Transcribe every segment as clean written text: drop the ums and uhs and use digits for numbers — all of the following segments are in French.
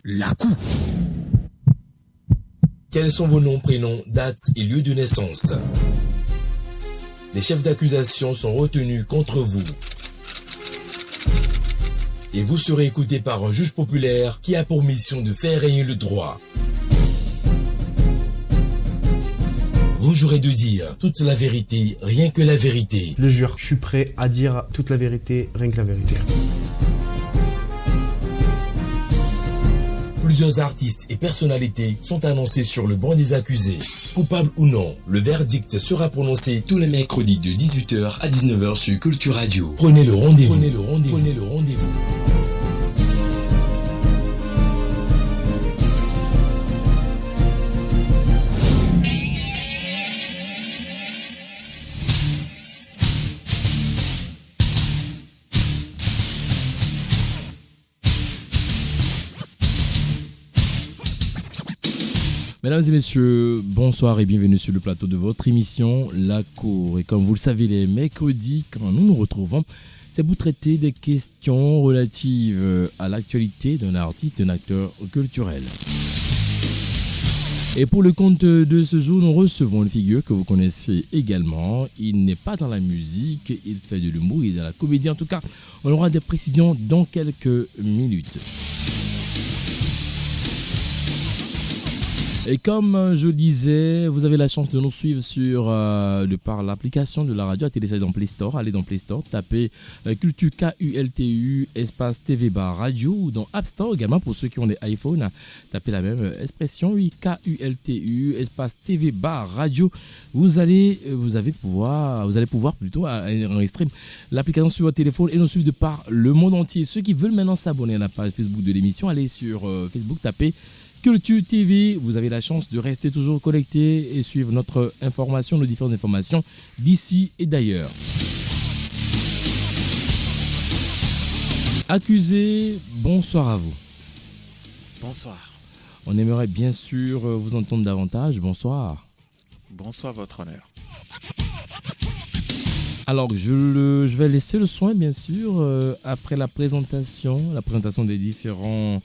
la coupe. Quels sont vos noms, prénoms, dates et lieux de naissance? Les chefs d'accusation sont retenus contre vous. Et vous serez écouté par un juge populaire qui a pour mission de faire régner le droit. Vous jurez de dire toute la vérité, rien que la vérité. Je le jure, je suis prêt à dire toute la vérité, rien que la vérité. Plusieurs artistes et personnalités sont annoncés sur le banc des accusés. Coupable ou non, le verdict sera prononcé tous les mercredis de 18h à 19h sur Culture Radio. Prenez le rendez-vous. Prenez le rendez-vous. Prenez le rendez-vous. Mesdames et messieurs, bonsoir et bienvenue sur le plateau de votre émission La Cour. Et comme vous le savez, les mercredis, quand nous nous retrouvons, c'est pour traiter des questions relatives à l'actualité d'un artiste, d'un acteur culturel. Et pour le compte de ce jour, nous recevons une figure que vous connaissez également. Il n'est pas dans la musique, il fait de l'humour, il est dans la comédie. En tout cas, on aura des précisions dans quelques minutes. Et comme je le disais, vous avez la chance de nous suivre par l'application de la radio à télécharger dans Play Store. Allez dans Play Store, tapez Culture KULTU espace TV bar radio ou dans App Store également pour ceux qui ont des iPhones. Tapez la même expression, oui, KULTU espace TV bar radio. Vous allez pouvoir enregistrer l'application sur votre téléphone et nous suivre de par le monde entier. Ceux qui veulent maintenant s'abonner à la page Facebook de l'émission, allez sur Facebook, tapez Culture TV, vous avez la chance de rester toujours connecté et suivre notre information, nos différentes informations d'ici et d'ailleurs. Accusé, bonsoir à vous. Bonsoir. On aimerait bien sûr vous entendre davantage. Bonsoir. Bonsoir, votre honneur. Alors, je vais laisser le soin, bien sûr, après la présentation des différentes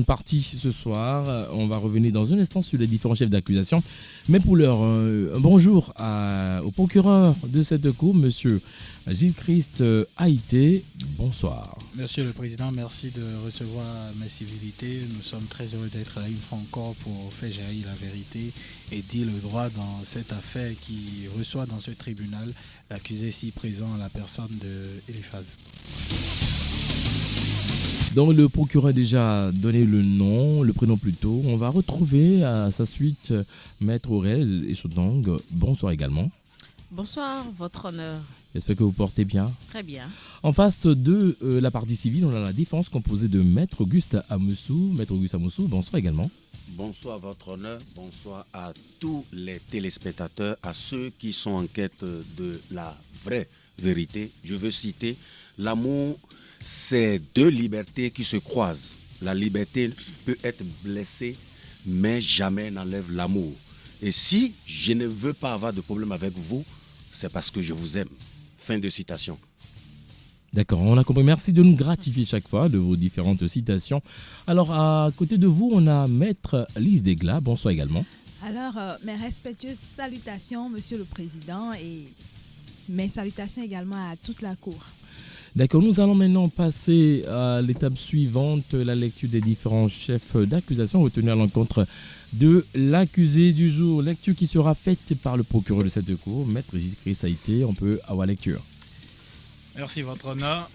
parties ce soir. On va revenir dans un instant sur les différents chefs d'accusation. Mais pour l'heure, un bonjour au procureur de cette cour, monsieur Gilles-Christ Haïté. Bonsoir. Monsieur le Président, merci de recevoir mes civilités. Nous sommes très heureux d'être là une fois encore pour faire jaillir la vérité et dire le droit dans cette affaire qui reçoit dans ce tribunal l'accusé ici présent, la personne de Eliphaz. Donc le procureur a déjà donné le nom, le prénom plutôt. On va retrouver à sa suite Maître Aurel Echotong. Bonsoir également. Bonsoir, votre honneur. J'espère que vous portez bien. Très bien. En face de la partie civile, on a la défense composée de Maître Auguste Amoussou. Maître Auguste Amoussou, bonsoir également. Bonsoir votre honneur, bonsoir à tous les téléspectateurs, à ceux qui sont en quête de la vraie vérité. Je veux citer, l'amour, c'est deux libertés qui se croisent. La liberté peut être blessée, mais jamais n'enlève l'amour. Et si je ne veux pas avoir de problème avec vous, c'est parce que je vous aime. Fin de citation. D'accord, on a compris. Merci de nous gratifier chaque fois de vos différentes citations. Alors, à côté de vous, on a Maître Lise Desglas. Bonsoir également. Alors, mes respectueuses salutations, Monsieur le Président, et mes salutations également à toute la Cour. D'accord, nous allons maintenant passer à l'étape suivante, la lecture des différents chefs d'accusation retenus à l'encontre de l'accusé du jour. Lecture qui sera faite par le procureur de cette cour, Maître Gilles-Christ Haïté. On peut avoir lecture. Merci, votre honneur.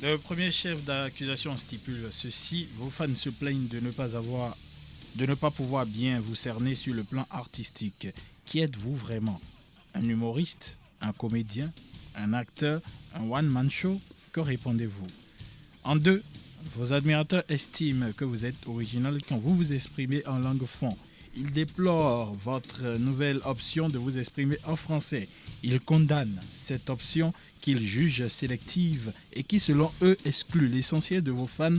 Le premier chef d'accusation stipule ceci. Vos fans se plaignent de ne pas pouvoir bien vous cerner sur le plan artistique. Qui êtes-vous vraiment? Un humoriste? Un comédien? Un acteur? Un one-man show? Que répondez-vous? En deux, vos admirateurs estiment que vous êtes original quand vous vous exprimez en langue fon. Ils déplorent votre nouvelle option de vous exprimer en français. Ils condamnent cette option qu'ils jugent sélective et qui, selon eux, exclut l'essentiel de vos fans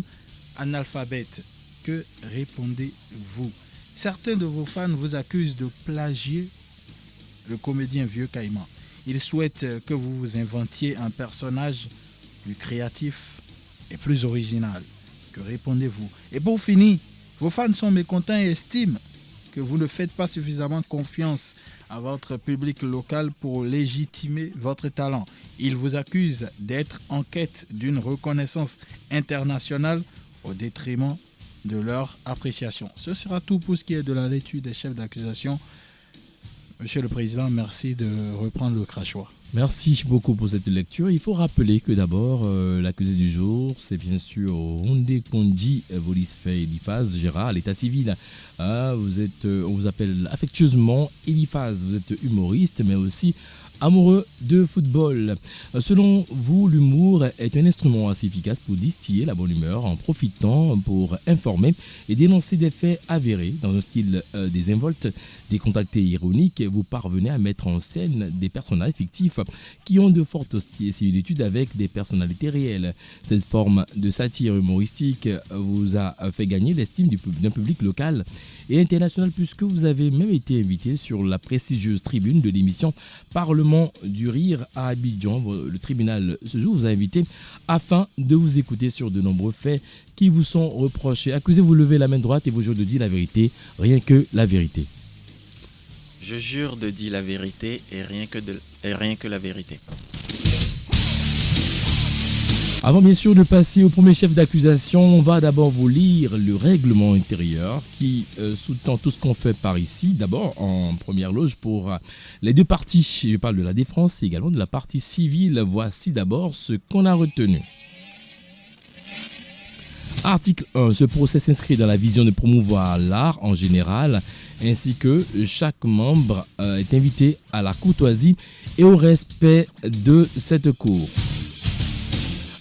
analphabètes. Que répondez-vous? Certains de vos fans vous accusent de plagier le comédien Vieux Caïman. Ils souhaitent que vous vous inventiez un personnage plus créatif et plus original. Que Que répondez-vous? Et pour finir, vos fans sont mécontents et estiment que vous ne faites pas suffisamment confiance à votre public local pour légitimer votre talent. Ils vous accusent d'être en quête d'une reconnaissance internationale au détriment de leur appréciation. Ce sera tout pour ce qui est de la lecture des chefs d'accusation. Monsieur le Président, merci de reprendre le crachoir. Merci beaucoup pour cette lecture. Il faut rappeler que d'abord, l'accusé du jour, c'est bien sûr Rondé Kondji Volisfe Eliphaz Gérard, l'état civil. On vous appelle affectueusement Eliphaz. Vous êtes humoriste, mais aussi amoureux de football. Selon vous, l'humour est un instrument assez efficace pour distiller la bonne humeur en profitant pour informer et dénoncer des faits avérés. Dans un style désinvolte, décontracté et ironique, vous parvenez à mettre en scène des personnages fictifs qui ont de fortes similitudes avec des personnalités réelles. Cette forme de satire humoristique vous a fait gagner l'estime d'un public local et international, puisque vous avez même été invité sur la prestigieuse tribune de l'émission Parlement du Rire à Abidjan. Le tribunal ce jour vous a invité afin de vous écouter sur de nombreux faits qui vous sont reprochés. Accusé, vous levez la main droite et vous jurez de dire la vérité, rien que la vérité. Je jure de dire la vérité et rien que la vérité. Avant bien sûr de passer au premier chef d'accusation, on va d'abord vous lire le règlement intérieur qui sous-tend tout ce qu'on fait par ici. D'abord en première loge pour les deux parties, je parle de la défense et également de la partie civile. Voici d'abord ce qu'on a retenu. Article 1. Ce procès s'inscrit dans la vision de promouvoir l'art en général, ainsi que chaque membre est invité à la courtoisie et au respect de cette cour.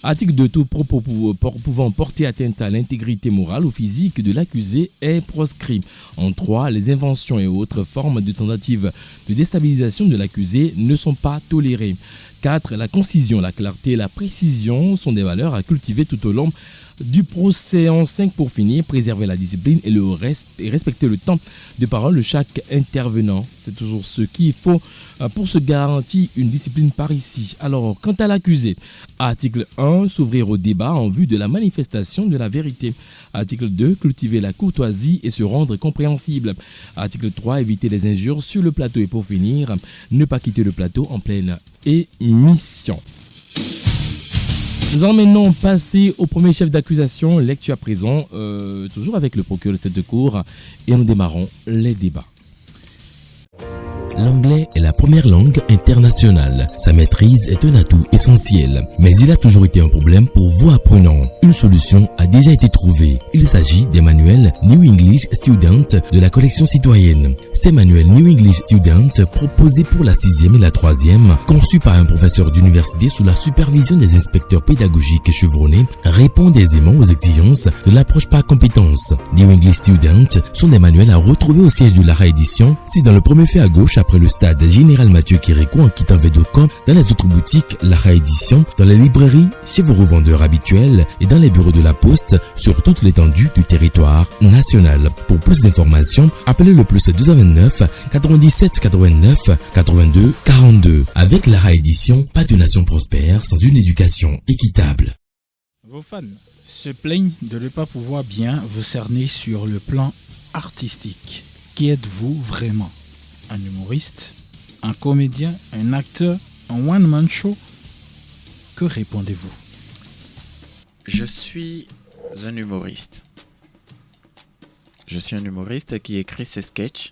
Article 2. Tout propos pouvant porter atteinte à l'intégrité morale ou physique de l'accusé est proscrit. En 3. Les inventions et autres formes de tentatives de déstabilisation de l'accusé ne sont pas tolérées. 4. La concision, la clarté et la précision sont des valeurs à cultiver tout au long du procès. En 5, pour finir, préserver la discipline et respecter le temps de parole de chaque intervenant. C'est toujours ce qu'il faut pour se garantir une discipline par ici. Alors, quant à l'accusé, article 1, s'ouvrir au débat en vue de la manifestation de la vérité. Article 2, cultiver la courtoisie et se rendre compréhensible. Article 3, éviter les injures sur le plateau. Et pour finir, ne pas quitter le plateau en pleine émission. Nous allons maintenant passer au premier chef d'accusation, lecture à présent, toujours avec le procureur de cette cour, et nous démarrons les débats. L'anglais est la première langue internationale. Sa maîtrise est un atout essentiel. Mais il a toujours été un problème pour vous apprenants. Une solution a déjà été trouvée. Il s'agit des manuels New English Student de la collection citoyenne. Ces manuels New English Student, proposés pour la 6e et la 3e, conçus par un professeur d'université sous la supervision des inspecteurs pédagogiques chevronnés, répondent aisément aux exigences de l'approche par compétences. New English Student sont des manuels à retrouver au siège de la réédition, si dans le premier fait à gauche après le stade Général Mathieu Kérékou en quittant Védocom, dans les autres boutiques, la réédition, dans les librairies, chez vos revendeurs habituels et dans les bureaux de la poste sur toute l'étendue du territoire national. Pour plus d'informations, appelez le plus 229 97 89 82 42. Avec la réédition, pas de nation prospère sans une éducation équitable. Vos fans se plaignent de ne pas pouvoir bien vous cerner sur le plan artistique. Qui êtes-vous vraiment? Un humoriste, un comédien, un acteur, un one-man show? Que répondez-vous? Je suis un humoriste. Je suis un humoriste qui écrit ses sketchs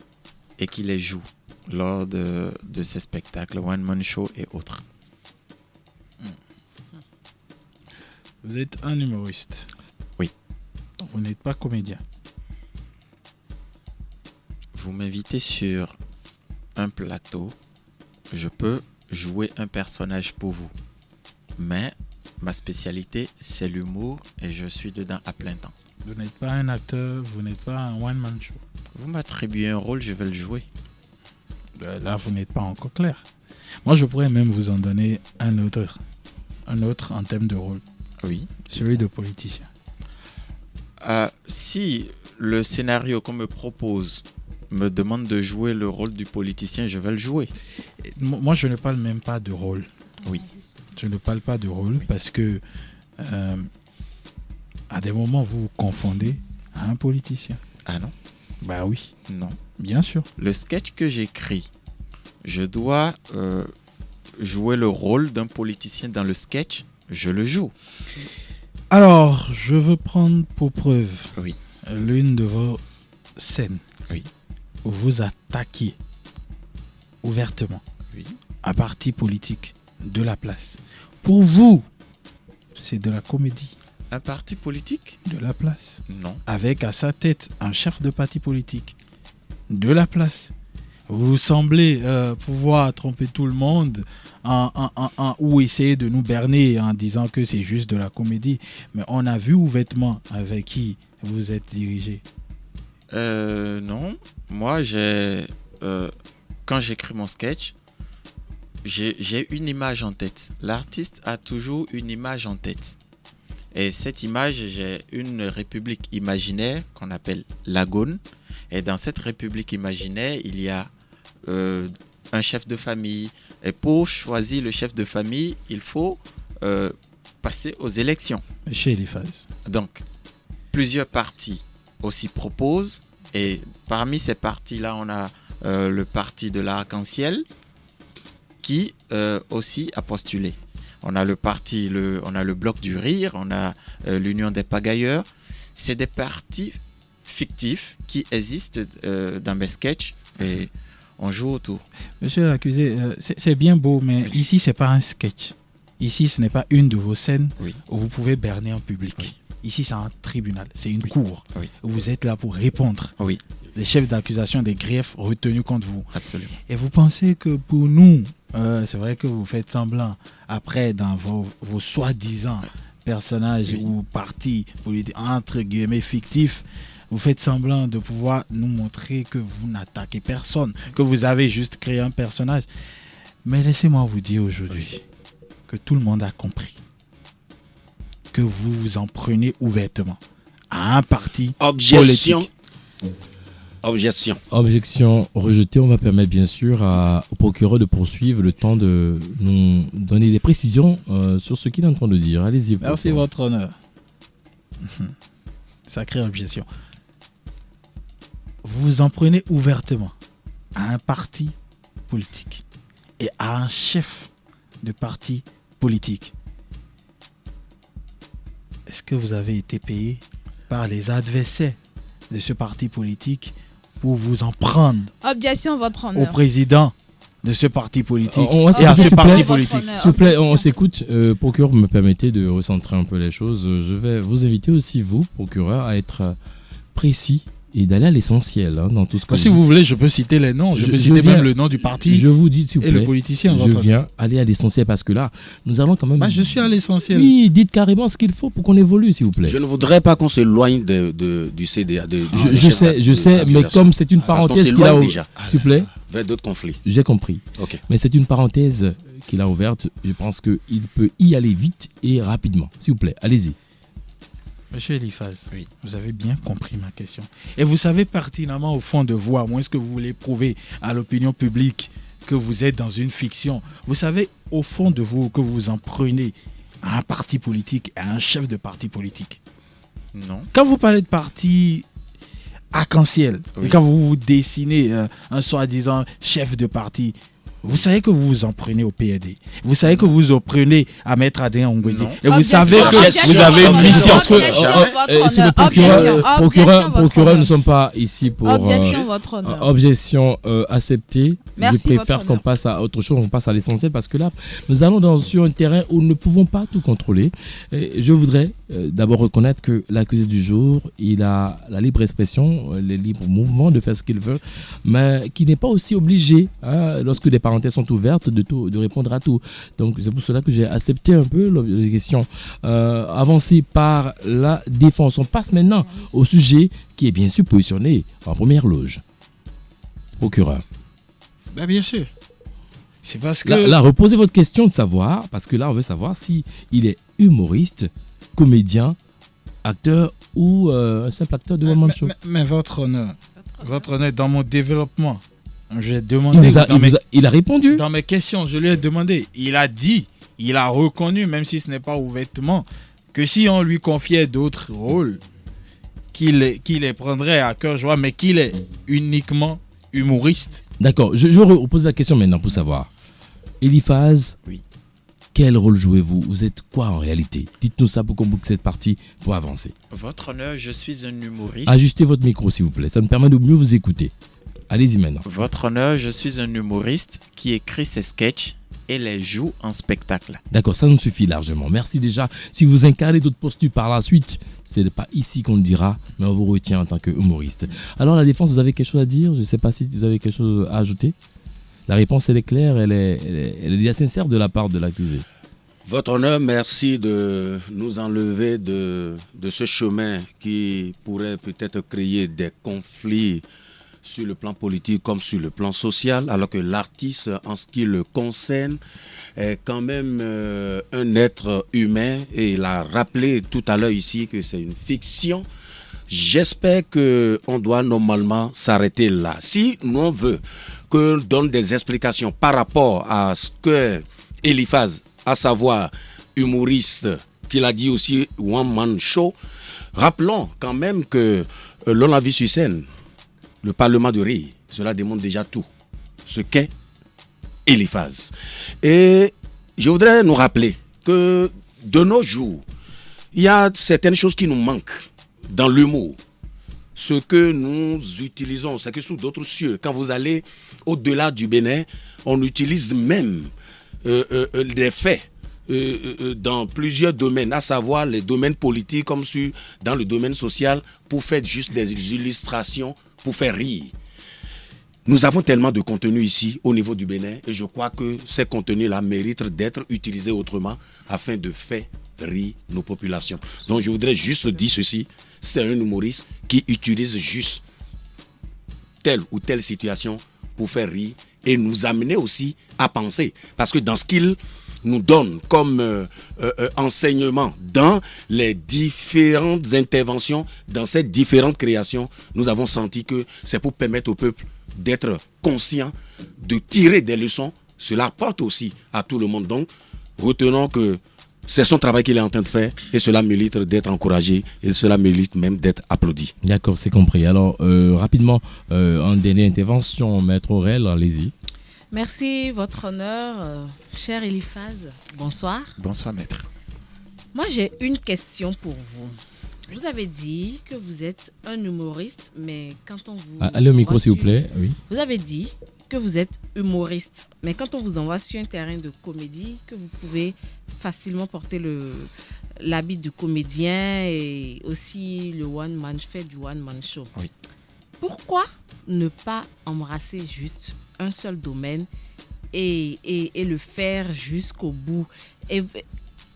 et qui les joue lors de ses spectacles, one-man show et autres. Vous êtes un humoriste? Oui. Vous n'êtes pas comédien? Vous m'invitez sur un plateau, je peux jouer un personnage pour vous. Mais ma spécialité, c'est l'humour et je suis dedans à plein temps. Vous n'êtes pas un acteur, vous n'êtes pas un one-man show. Vous m'attribuez un rôle, je vais le jouer. Là, vous n'êtes pas encore clair. Moi, je pourrais même vous en donner un autre en termes de rôle. Oui. Celui de politicien. Si le scénario qu'on me propose me demande de jouer le rôle du politicien, je vais le jouer. Moi, je ne parle même pas de rôle. Oui. Je ne parle pas de rôle parce que à des moments, vous vous confondez à un politicien. Ah non? Bah oui, Non. bien sûr. Le sketch que j'écris, je dois jouer le rôle d'un politicien dans le sketch, je le joue. Alors, je veux prendre pour preuve Oui. l'une de vos scènes. Oui. Où vous attaquiez ouvertement Oui. un parti politique de la place. Pour vous, c'est de la comédie. Un parti politique? De la place. Non. Avec à sa tête un chef de parti politique de la place. Vous semblez pouvoir tromper tout le monde ou essayer de nous berner en disant que c'est juste de la comédie. Mais on a vu ouvertement avec qui vous êtes dirigé. Non. Moi, quand j'écris mon sketch, j'ai une image en tête. L'artiste a toujours une image en tête. Et cette image, j'ai une république imaginaire qu'on appelle l'Agone. Et dans cette république imaginaire, il y a un chef de famille. Et pour choisir le chef de famille, il faut passer aux élections. Chez Eliphaz. Donc, plusieurs partis aussi proposent. Et parmi ces partis-là, on a le parti de l'Arc-en-Ciel qui aussi a postulé. On a on a le Bloc du Rire, on a l'Union des Pagailleurs. C'est des partis fictifs qui existent dans mes sketchs et on joue autour. Monsieur l'accusé, c'est bien beau, mais ici, c'est pas un sketch. Ici, ce n'est pas une de vos scènes où vous pouvez berner en public. Oui. Ici, c'est un tribunal, c'est une cour. Oui. Vous êtes là pour répondre. Oui. Les chefs d'accusation des griefs retenus contre vous. Absolument. Et vous pensez que pour nous, c'est vrai que vous faites semblant, après, dans vos soi-disant personnages ou partis politiques, entre guillemets, fictifs, vous faites semblant de pouvoir nous montrer que vous n'attaquez personne, que vous avez juste créé un personnage. Mais laissez-moi vous dire aujourd'hui que tout le monde a compris que vous vous en prenez ouvertement à un parti politique. Objection. Objection rejetée. On va permettre bien sûr au procureur de poursuivre le temps de nous donner des précisions sur ce qu'il est en train de dire. Allez-y. Merci, votre honneur. Sacrée objection. Vous vous en prenez ouvertement à un parti politique et à un chef de parti politique. Est-ce que vous avez été payé par les adversaires de ce parti politique pour vous en prendre Objection, votre au honneur. président de ce parti politique On va et à s'écouter, ce s'il vous parti plaît. politique? S'il vous plaît, on s'écoute. Procureur, me permettez de recentrer un peu les choses. Je vais vous inviter aussi, vous, procureur, à être précis et d'aller à l'essentiel dans tout ce que Si vous voulez, je peux citer les noms. Je peux citer même le nom du parti. Je vous dis, s'il vous et plaît, le politicien. je viens aller à l'essentiel parce que là, nous allons quand même... Je suis à l'essentiel. Oui, dites carrément ce qu'il faut pour qu'on évolue, s'il vous plaît. Je ne voudrais pas qu'on s'éloigne du CDA. Je sais, mais comme c'est une parenthèse qu'il a ouverte, s'il vous plaît. Vers d'autres conflits. J'ai compris. Okay. Mais c'est une parenthèse qu'il a ouverte. Je pense qu'il peut y aller vite et rapidement. S'il vous plaît, allez-y. Monsieur Eliphaz, vous avez bien compris ma question. Et vous savez pertinemment au fond de vous, à moins que vous voulez prouver à l'opinion publique que vous êtes dans une fiction, vous savez au fond de vous que vous en prenez à un parti politique, à un chef de parti politique. Non. Quand vous parlez de parti arc-en-ciel, et quand vous vous dessinez un soi-disant chef de parti, vous savez que vous vous en prenez au PAD. Vous savez que vous vous en prenez à Maître Adrien Ongwedi. Et vous savez que vous avez une mission. Si le procureur, nous ne sommes pas ici pour... Objection acceptée. Merci, je préfère qu'on passe à autre chose, on passe à l'essentiel parce que là, nous allons sur un terrain où nous ne pouvons pas tout contrôler. Et je voudrais d'abord reconnaître que l'accusé du jour, il a la libre expression, le libre mouvement de faire ce qu'il veut, mais qui n'est pas aussi obligé, lorsque des parenthèses sont ouvertes, de répondre à tout. Donc c'est pour cela que j'ai accepté un peu les questions avancées par la défense. On passe maintenant au sujet qui est bien sûr positionné en première loge. Procureur. Bien sûr. C'est parce que... Là, reposez votre question de savoir, parce que là, on veut savoir si il est humoriste, comédien, acteur ou un simple acteur de one-man show. Mais votre honneur, dans mon développement, j'ai demandé... Il a répondu. Dans mes questions, je lui ai demandé. Il a dit, il a reconnu, même si ce n'est pas ouvertement, que si on lui confiait d'autres rôles, qu'il les prendrait à cœur joie, mais qu'il est uniquement humoriste. D'accord, je vous repose la question maintenant pour savoir. Eliphaz, Oui. quel rôle jouez-vous? Vous êtes quoi en réalité? Dites-nous ça pour qu'on boucle cette partie pour avancer. Votre honneur, je suis un humoriste. Ajustez votre micro s'il vous plaît, ça nous permet de mieux vous écouter. Allez-y maintenant. Votre honneur, je suis un humoriste qui écrit ses sketchs et les joue en spectacle. D'accord, ça nous suffit largement. Merci déjà. Si vous incarnez d'autres postures par la suite, ce n'est pas ici qu'on le dira, mais on vous retient en tant que humoriste. Alors la défense, vous avez quelque chose à dire? Je ne sais pas si vous avez quelque chose à ajouter. La réponse, elle est claire, elle est déjà sincère de la part de l'accusé. Votre honneur, merci de nous enlever de ce chemin qui pourrait peut-être créer des conflits sur le plan politique comme sur le plan social, alors que l'artiste, en ce qui le concerne, est quand même un être humain, et il a rappelé tout à l'heure ici que c'est une fiction. J'espère qu'on doit normalement s'arrêter là. Si l'on veut qu'on donne des explications par rapport à ce que Eliphaz, à savoir humoriste, qu'il a dit aussi One Man Show, rappelons quand même que l'on l'a vu sur scène, le Parlement de rire, cela démontre déjà tout ce qu'est Eliphaz. Et je voudrais nous rappeler que de nos jours, il y a certaines choses qui nous manquent dans l'humour. Ce que nous utilisons, c'est que sous d'autres cieux, quand vous allez au-delà du Bénin, on utilise même des faits dans plusieurs domaines, à savoir les domaines politiques comme dans le domaine social, pour faire juste des illustrations, pour faire rire. Nous avons tellement de contenu ici au niveau du Bénin, et je crois que ces contenus-là méritent d'être utilisés autrement afin de faire rire nos populations. Donc je voudrais juste dire ceci, c'est un humoriste qui utilise juste telle ou telle situation pour faire rire et nous amener aussi à penser. Parce que dans ce qu'il nous donne comme enseignement dans les différentes interventions, dans ces différentes créations, nous avons senti que c'est pour permettre au peuple d'être conscient, de tirer des leçons. Cela porte aussi à tout le monde. Donc, retenons que c'est son travail qu'il est en train de faire et cela mérite d'être encouragé et cela mérite même d'être applaudi. D'accord, c'est compris. Alors, rapidement, en dernière intervention, Maître Aurel, allez-y. Merci, votre honneur, cher Eliphaz. Bonsoir. Bonsoir, maître. Moi, j'ai une question pour vous. Vous avez dit que vous êtes un humoriste, mais quand on vous... Allez au micro, s'il vous plaît. Oui. Vous avez dit que vous êtes humoriste, mais quand on vous envoie sur un terrain de comédie, que vous pouvez facilement porter l'habit du comédien et aussi le one-man, fait du one-man show. Oui. Pourquoi ne pas embrasser juste un seul domaine et le faire jusqu'au bout, et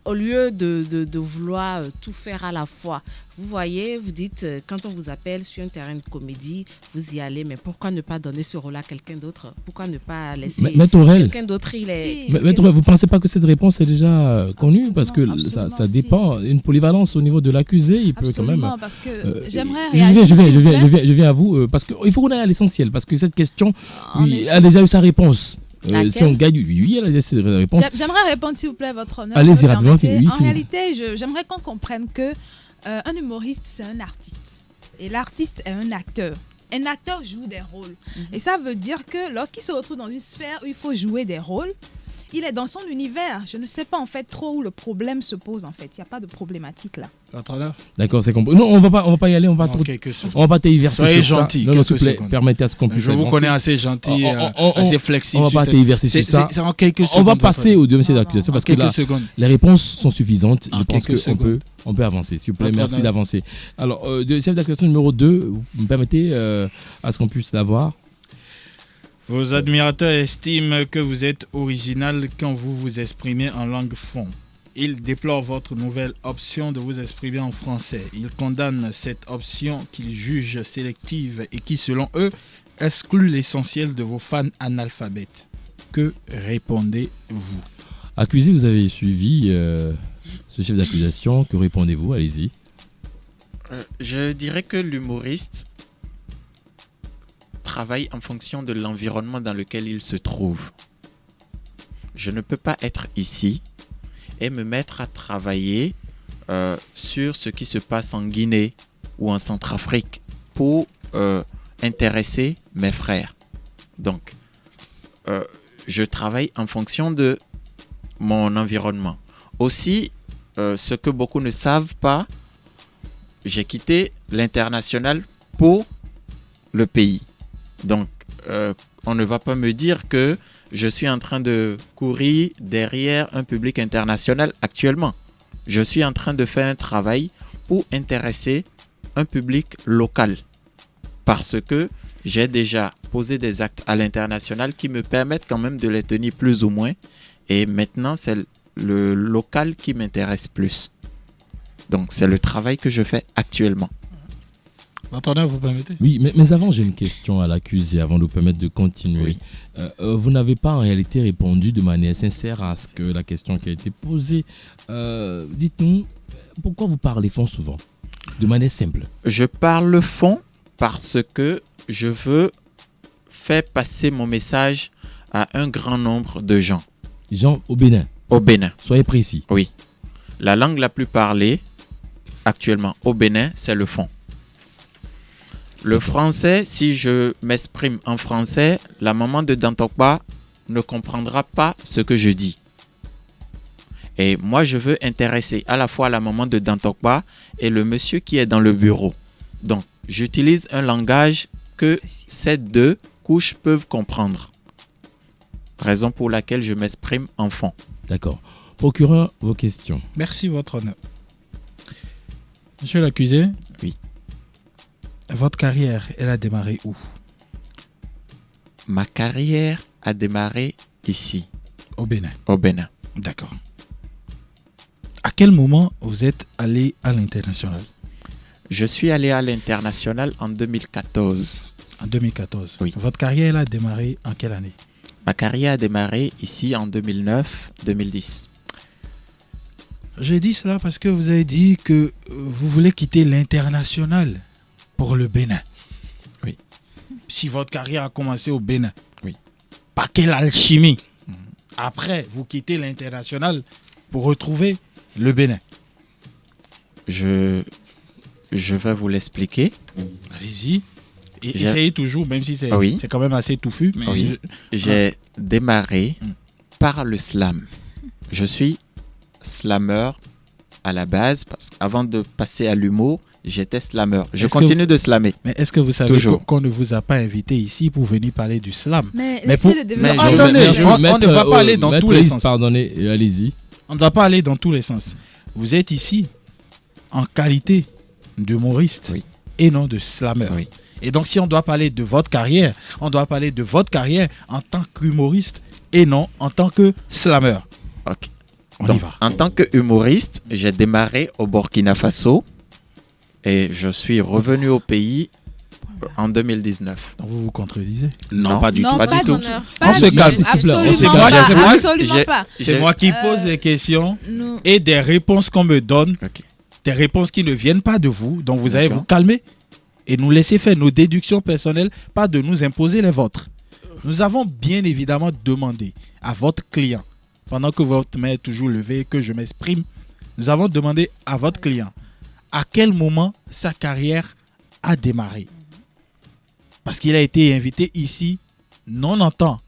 au lieu de vouloir tout faire à la fois? Vous voyez, vous dites, quand on vous appelle sur un terrain de comédie, vous y allez, mais pourquoi ne pas donner ce rôle à quelqu'un d'autre? Pourquoi ne pas laisser quelqu'un d'autre? Maître Aurel, vous ne pensez pas que cette réponse est déjà connue? Parce que ça dépend, une polyvalence au niveau de l'accusé, il peut quand même... parce que j'aimerais je viens à vous, parce qu'il faut qu'on aille à l'essentiel, parce que cette question, oui, elle a déjà eu sa réponse. Si on gagne, oui, elle a déjà sa réponse. J'aimerais répondre, s'il vous plaît, votre honneur. Allez-y rapidement. En réalité, j'aimerais qu'on comprenne que un humoriste, c'est un artiste. Et l'artiste est un acteur. Un acteur joue des rôles. Et ça veut dire que lorsqu'il se retrouve dans une sphère où il faut jouer des rôles, il est dans son univers. Je ne sais pas en fait trop où le problème se pose en fait. Il n'y a pas de problématique là. D'accord, c'est compris. Non, on va pas y aller, on va pas tergiverser. Soyez gentil. Non, s'il vous plaît, permettez à ce qu'on puisse Je vous connais assez gentil, assez flexible. On va pas tergiverser sur ça. C'est en quelques secondes. On va passer au dossier d'accusation parce que là, les réponses sont suffisantes. Je pense qu'on peut avancer. S'il vous plaît, merci d'avancer. Alors, dossier d'accusation numéro 2, vous me permettez à ce qu'on puisse l'avoir. Vos admirateurs estiment que vous êtes original quand vous vous exprimez en langue fon. Ils déplorent votre nouvelle option de vous exprimer en français. Ils condamnent cette option qu'ils jugent sélective et qui, selon eux, exclut l'essentiel de vos fans analphabètes. Que répondez-vous? Accusé, vous avez suivi ce chef d'accusation. Que répondez-vous? Allez-y. Je dirais que l'humoriste travaille en fonction de l'environnement dans lequel il se trouve. Je ne peux pas être ici et me mettre à travailler sur ce qui se passe en Guinée ou en Centrafrique pour intéresser mes frères. Donc, je travaille en fonction de mon environnement. Aussi, ce que beaucoup ne savent pas, j'ai quitté l'international pour le pays. Donc, on ne va pas me dire que je suis en train de courir derrière un public international actuellement. Je suis en train de faire un travail pour intéresser un public local. Parce que j'ai déjà posé des actes à l'international qui me permettent quand même de les tenir plus ou moins. Et maintenant, c'est le local qui m'intéresse plus. Donc, c'est le travail que je fais actuellement. Votre honneur, vous permettez? Oui, mais avant, j'ai une question à l'accusé, avant de vous permettre de continuer. Oui. Vous n'avez pas en réalité répondu de manière sincère à la question qui a été posée. Dites-nous, pourquoi vous parlez fond souvent? De manière simple. Je parle fond parce que je veux faire passer mon message à un grand nombre de gens. Gens au Bénin. Au Bénin. Soyez précis. Oui. La langue la plus parlée actuellement au Bénin, c'est le fond. Le français, si je m'exprime en français, la maman de Dantokba ne comprendra pas ce que je dis. Et moi, je veux intéresser à la fois la maman de Dantokba et le monsieur qui est dans le bureau. Donc, j'utilise un langage que ces deux couches peuvent comprendre. Raison pour laquelle je m'exprime en fond. D'accord. Procureur, vos questions. Merci, votre honneur. Monsieur l'accusé. Oui. Votre carrière, elle a démarré où? Ma carrière a démarré ici. Au Bénin. Au Bénin. D'accord. À quel moment vous êtes allé à l'international? Je suis allé à l'international en 2014. En 2014. Oui. Votre carrière, elle a démarré en quelle année? Ma carrière a démarré ici en 2009-2010. J'ai dit cela parce que vous avez dit que vous voulez quitter l'international pour le Bénin. Oui. Si votre carrière a commencé au Bénin, oui. Par quelle alchimie après vous quittez l'international pour retrouver le Bénin? Je vais vous l'expliquer. Allez-y. Et essayez toujours, même si c'est quand même assez touffu. Mais oui. J'ai démarré par le slam. Je suis slammer à la base parce qu'avant de passer à l'humour, j'étais slammer. Je continue de slammer. Mais est-ce que vous savez qu'on ne vous a pas invité ici pour venir parler du slam? Mais pour... le développer. Attendez, on ne va pas aller dans tous les sens. Pardonnez, allez-y. On ne va pas aller dans tous les sens. Vous êtes ici en qualité d'humoriste et non de slammer. Oui. Et donc, si on doit parler de votre carrière, on doit parler de votre carrière en tant qu'humoriste et non en tant que slammer. Ok. On y va. En tant qu'humoriste, j'ai démarré au Burkina Faso et je suis revenu au pays en 2019. Donc vous vous contredisez? Non, pas du tout. Pas du tout. On se calme. Absolument pas. C'est moi qui pose les questions et des réponses qu'on me donne, des réponses qui ne viennent pas de vous. Donc vous allez vous calmer et nous laisser faire nos déductions personnelles, pas de nous imposer les vôtres. Nous avons bien évidemment demandé à votre client, pendant que votre main est toujours levée, que je m'exprime, nous avons demandé à votre client à quel moment sa carrière a démarré. Parce qu'il a été invité ici, non en tant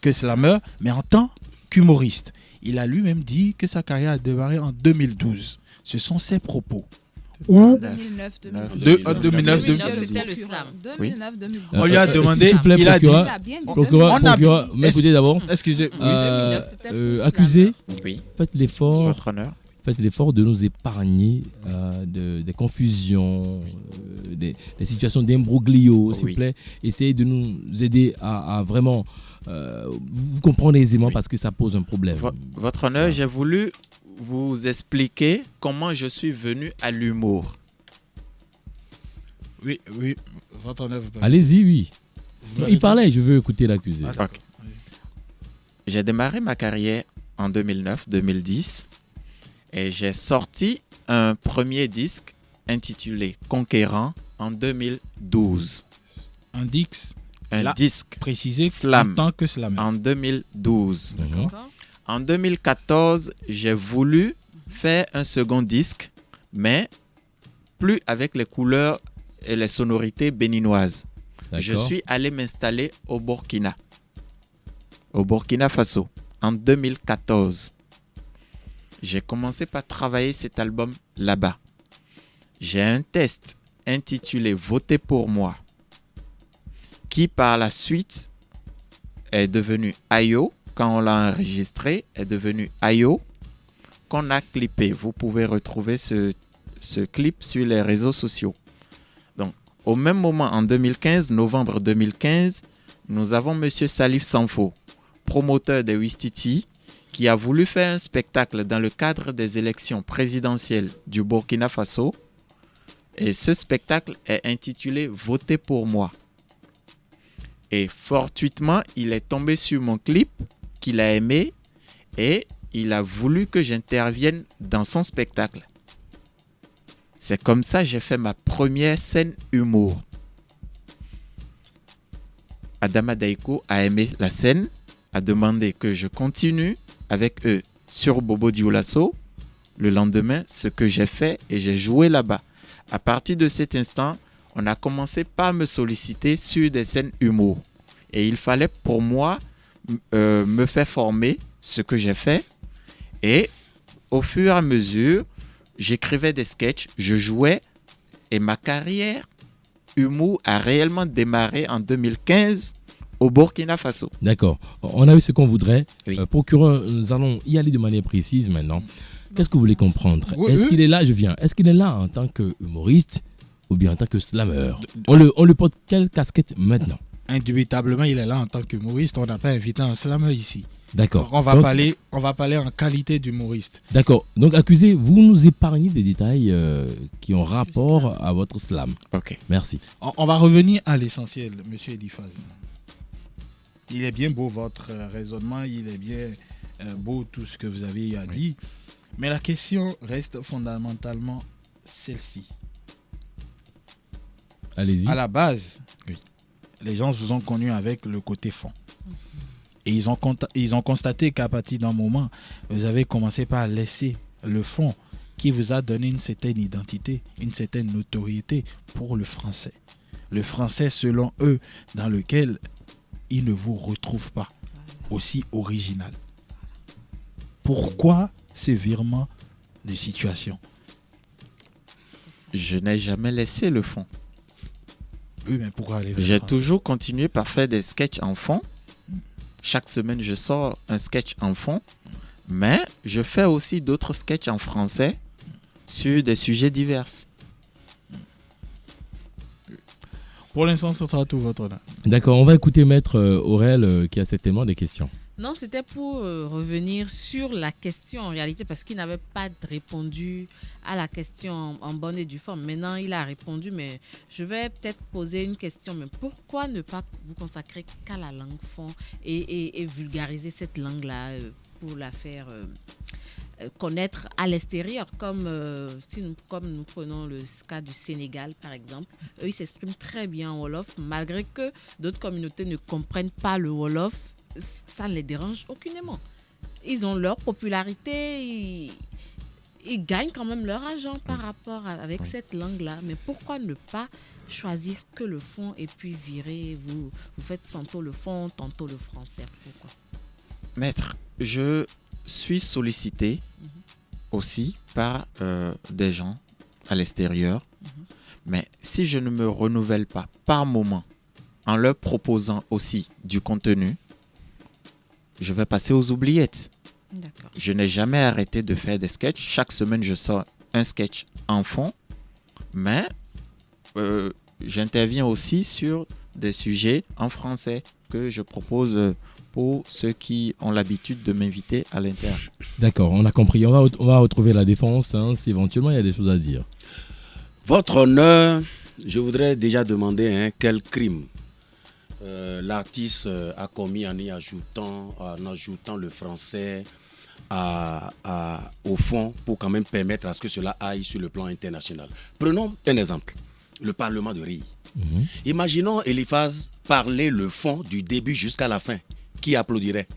que slammer, mais en tant qu'humoriste. Il a lui-même dit que sa carrière a démarré en 2012. Ce sont ses propos. Ou 2009, c'était le slam. 2009-2010. On lui a demandé, il a dit... Procureur, m'écoutez d'abord. Excusez. Accusé, oui. Faites l'effort. Votre honneur. Faites l'effort de nous épargner des confusions, des situations d'imbroglio, s'il vous plaît. Essayez de nous aider à vraiment vous comprendre aisément parce que ça pose un problème. Votre honneur, j'ai voulu vous expliquer comment je suis venu à l'humour. Oui. Votre honneur. Allez-y, oui. Non, il parlait, je veux écouter l'accusé. Okay. J'ai démarré ma carrière en 2009-2010 et j'ai sorti un premier disque intitulé Conquérant en 2012. Un disque précisé slam en tant que slammer. En 2012. D'accord. En 2014, j'ai voulu fait un second disque, mais plus avec les couleurs et les sonorités béninoises. Je suis allé m'installer au Burkina Faso, en 2014. J'ai commencé par travailler cet album là-bas. J'ai un test intitulé « Votez pour moi » qui par la suite est devenu Ayo. Quand on l'a enregistré, est devenu Ayo, qu'on a clippé. Vous pouvez retrouver ce clip sur les réseaux sociaux. Donc, au même moment, en 2015, novembre 2015, nous avons Monsieur Salif Sanfo, promoteur des Ouistiti, qui a voulu faire un spectacle dans le cadre des élections présidentielles du Burkina Faso. Et ce spectacle est intitulé « Votez pour moi ». Et fortuitement, il est tombé sur mon clip qu'il a aimé et il a voulu que j'intervienne dans son spectacle. C'est comme ça que j'ai fait ma première scène humour. Adama Daiko a aimé la scène, a demandé que je continue avec eux sur Bobo Dioulasso. Le lendemain, ce que j'ai fait et j'ai joué là-bas. À partir de cet instant, on a commencé par me solliciter sur des scènes humour. Et il fallait pour moi me faire former, ce que j'ai fait. Et au fur et à mesure, j'écrivais des sketchs, je jouais. Et ma carrière humour a réellement démarré en 2015 au Burkina Faso. D'accord. On a eu ce qu'on voudrait. Oui. Procureur, nous allons y aller de manière précise maintenant. Qu'est-ce que vous voulez comprendre? Est-ce qu'il est là? Je viens. Est-ce qu'il est là en tant qu'humoriste ou bien en tant que slammer? On le porte quelle casquette maintenant? Indubitablement, il est là en tant qu'humoriste. On n'a pas invité un slammer ici. D'accord. On va parler en qualité d'humoriste. D'accord. Donc, accusé, vous nous épargnez des détails qui ont rapport à votre slam. Ok. Merci. On va revenir à l'essentiel, monsieur Elifaz. Il est bien beau votre raisonnement, il est bien beau tout ce que vous avez à dire. Mais la question reste fondamentalement celle-ci. Allez-y. À la base, les gens vous ont connu avec le côté fond. Et ils ont constaté qu'à partir d'un moment, vous avez commencé par laisser le fond qui vous a donné une certaine identité, une certaine notoriété pour le français. Le français, selon eux, dans lequel ils ne vous retrouvent pas aussi original. Pourquoi ce virement de situation? Je n'ai jamais laissé le fond. Oui, mais pourquoi aller vers le J'ai français? toujours continué par faire des sketchs en fond. Chaque semaine, je sors un sketch en fond. Mais je fais aussi d'autres sketchs en français sur des sujets divers. Pour l'instant, ce sera tout votre honneur. D'accord. On va écouter Maître Aurel qui a certainement des questions. Non, c'était pour revenir sur la question en réalité parce qu'il n'avait pas répondu à la question en bonne et due forme. Maintenant, il a répondu, mais je vais peut-être poser une question. Mais pourquoi ne pas vous consacrer qu'à la langue fond et vulgariser cette langue-là pour la faire connaître à l'extérieur, comme nous prenons le cas du Sénégal, par exemple. Eux, ils s'expriment très bien en Wolof, malgré que d'autres communautés ne comprennent pas le Wolof. Ça ne les dérange aucunement. Ils ont leur popularité, ils gagnent quand même leur argent par rapport avec cette langue-là. Mais pourquoi ne pas choisir que le fond et puis virer, vous faites tantôt le fond, tantôt le français? Pourquoi? Maître, je suis sollicité aussi par des gens à l'extérieur. Mais si je ne me renouvelle pas par moment en leur proposant aussi du contenu, je vais passer aux oubliettes. D'accord. Je n'ai jamais arrêté de faire des sketchs. Chaque semaine, je sors un sketch en fond. Mais j'interviens aussi sur des sujets en français que je propose pour ceux qui ont l'habitude de m'inviter à l'intérieur. D'accord, on a compris. On va retrouver la défense si éventuellement il y a des choses à dire. Votre honneur, je voudrais déjà demander quel crime l'artiste a commis en ajoutant le français au fond pour quand même permettre à ce que cela aille sur le plan international. Prenons un exemple, le Parlement de Rio. Imaginons Elifaz parler le fond du début jusqu'à la fin. Qui applaudirait?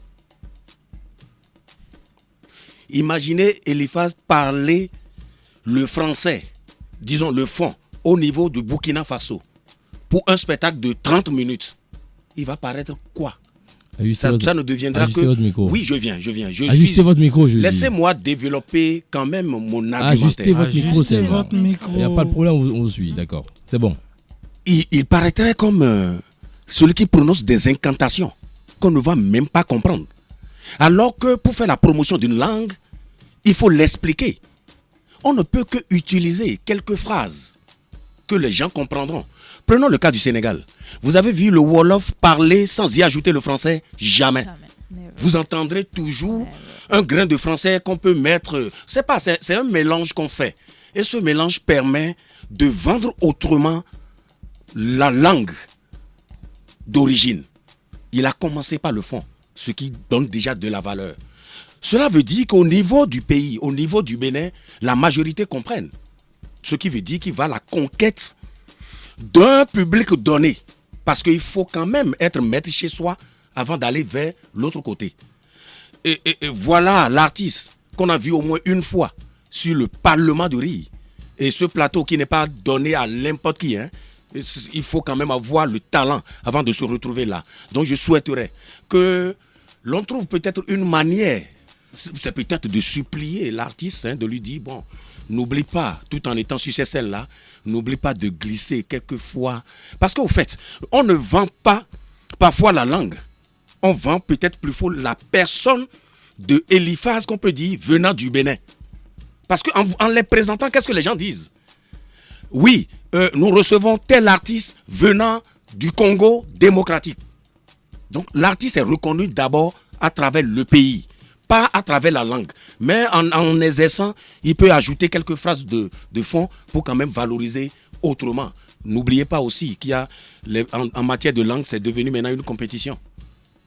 Imaginez Eliphaz parler le français, disons le fond, au niveau du Burkina Faso, pour un spectacle de 30 minutes. Il va paraître quoi? Ça ne deviendra que... Votre micro. Oui, je viens. Ajustez votre micro, je dis. Laissez-moi développer quand même mon argumentaire. Ajustez votre micro, c'est bon. votre micro. Il n'y a pas de problème, on vous suit, d'accord. C'est bon. Il paraîtrait comme celui qui prononce des incantations qu'on ne va même pas comprendre. Alors que pour faire la promotion d'une langue, il faut l'expliquer. On ne peut que utiliser quelques phrases que les gens comprendront. Prenons le cas du Sénégal. Vous avez vu le Wolof parler sans y ajouter le français? Jamais. Vous entendrez toujours un grain de français qu'on peut mettre. C'est un mélange qu'on fait. Et ce mélange permet de vendre autrement la langue d'origine. Il a commencé par le fond, ce qui donne déjà de la valeur. Cela veut dire qu'au niveau du pays, au niveau du Bénin, la majorité comprenne. Ce qui veut dire qu'il va à la conquête d'un public donné. Parce qu'il faut quand même être maître chez soi avant d'aller vers l'autre côté. Et voilà l'artiste qu'on a vu au moins une fois sur le Parlement de Rire. Et ce plateau qui n'est pas donné à n'importe qui. Il faut quand même avoir le talent avant de se retrouver là. Donc je souhaiterais que l'on trouve peut-être une manière, c'est peut-être de supplier l'artiste, de lui dire, bon, n'oublie pas, tout en étant sur ces scènes-là, n'oublie pas de glisser quelquefois. Parce qu'au fait, on ne vend pas parfois la langue. On vend peut-être plus fort la personne de Eliphaz qu'on peut dire venant du Bénin. Parce qu'en les présentant, qu'est-ce que les gens disent? Oui, nous recevons tel artiste venant du Congo démocratique. Donc l'artiste est reconnu d'abord à travers le pays, pas à travers la langue. Mais en exerçant, il peut ajouter quelques phrases de fond pour quand même valoriser autrement. N'oubliez pas aussi qu'il y a, en matière de langue, c'est devenu maintenant une compétition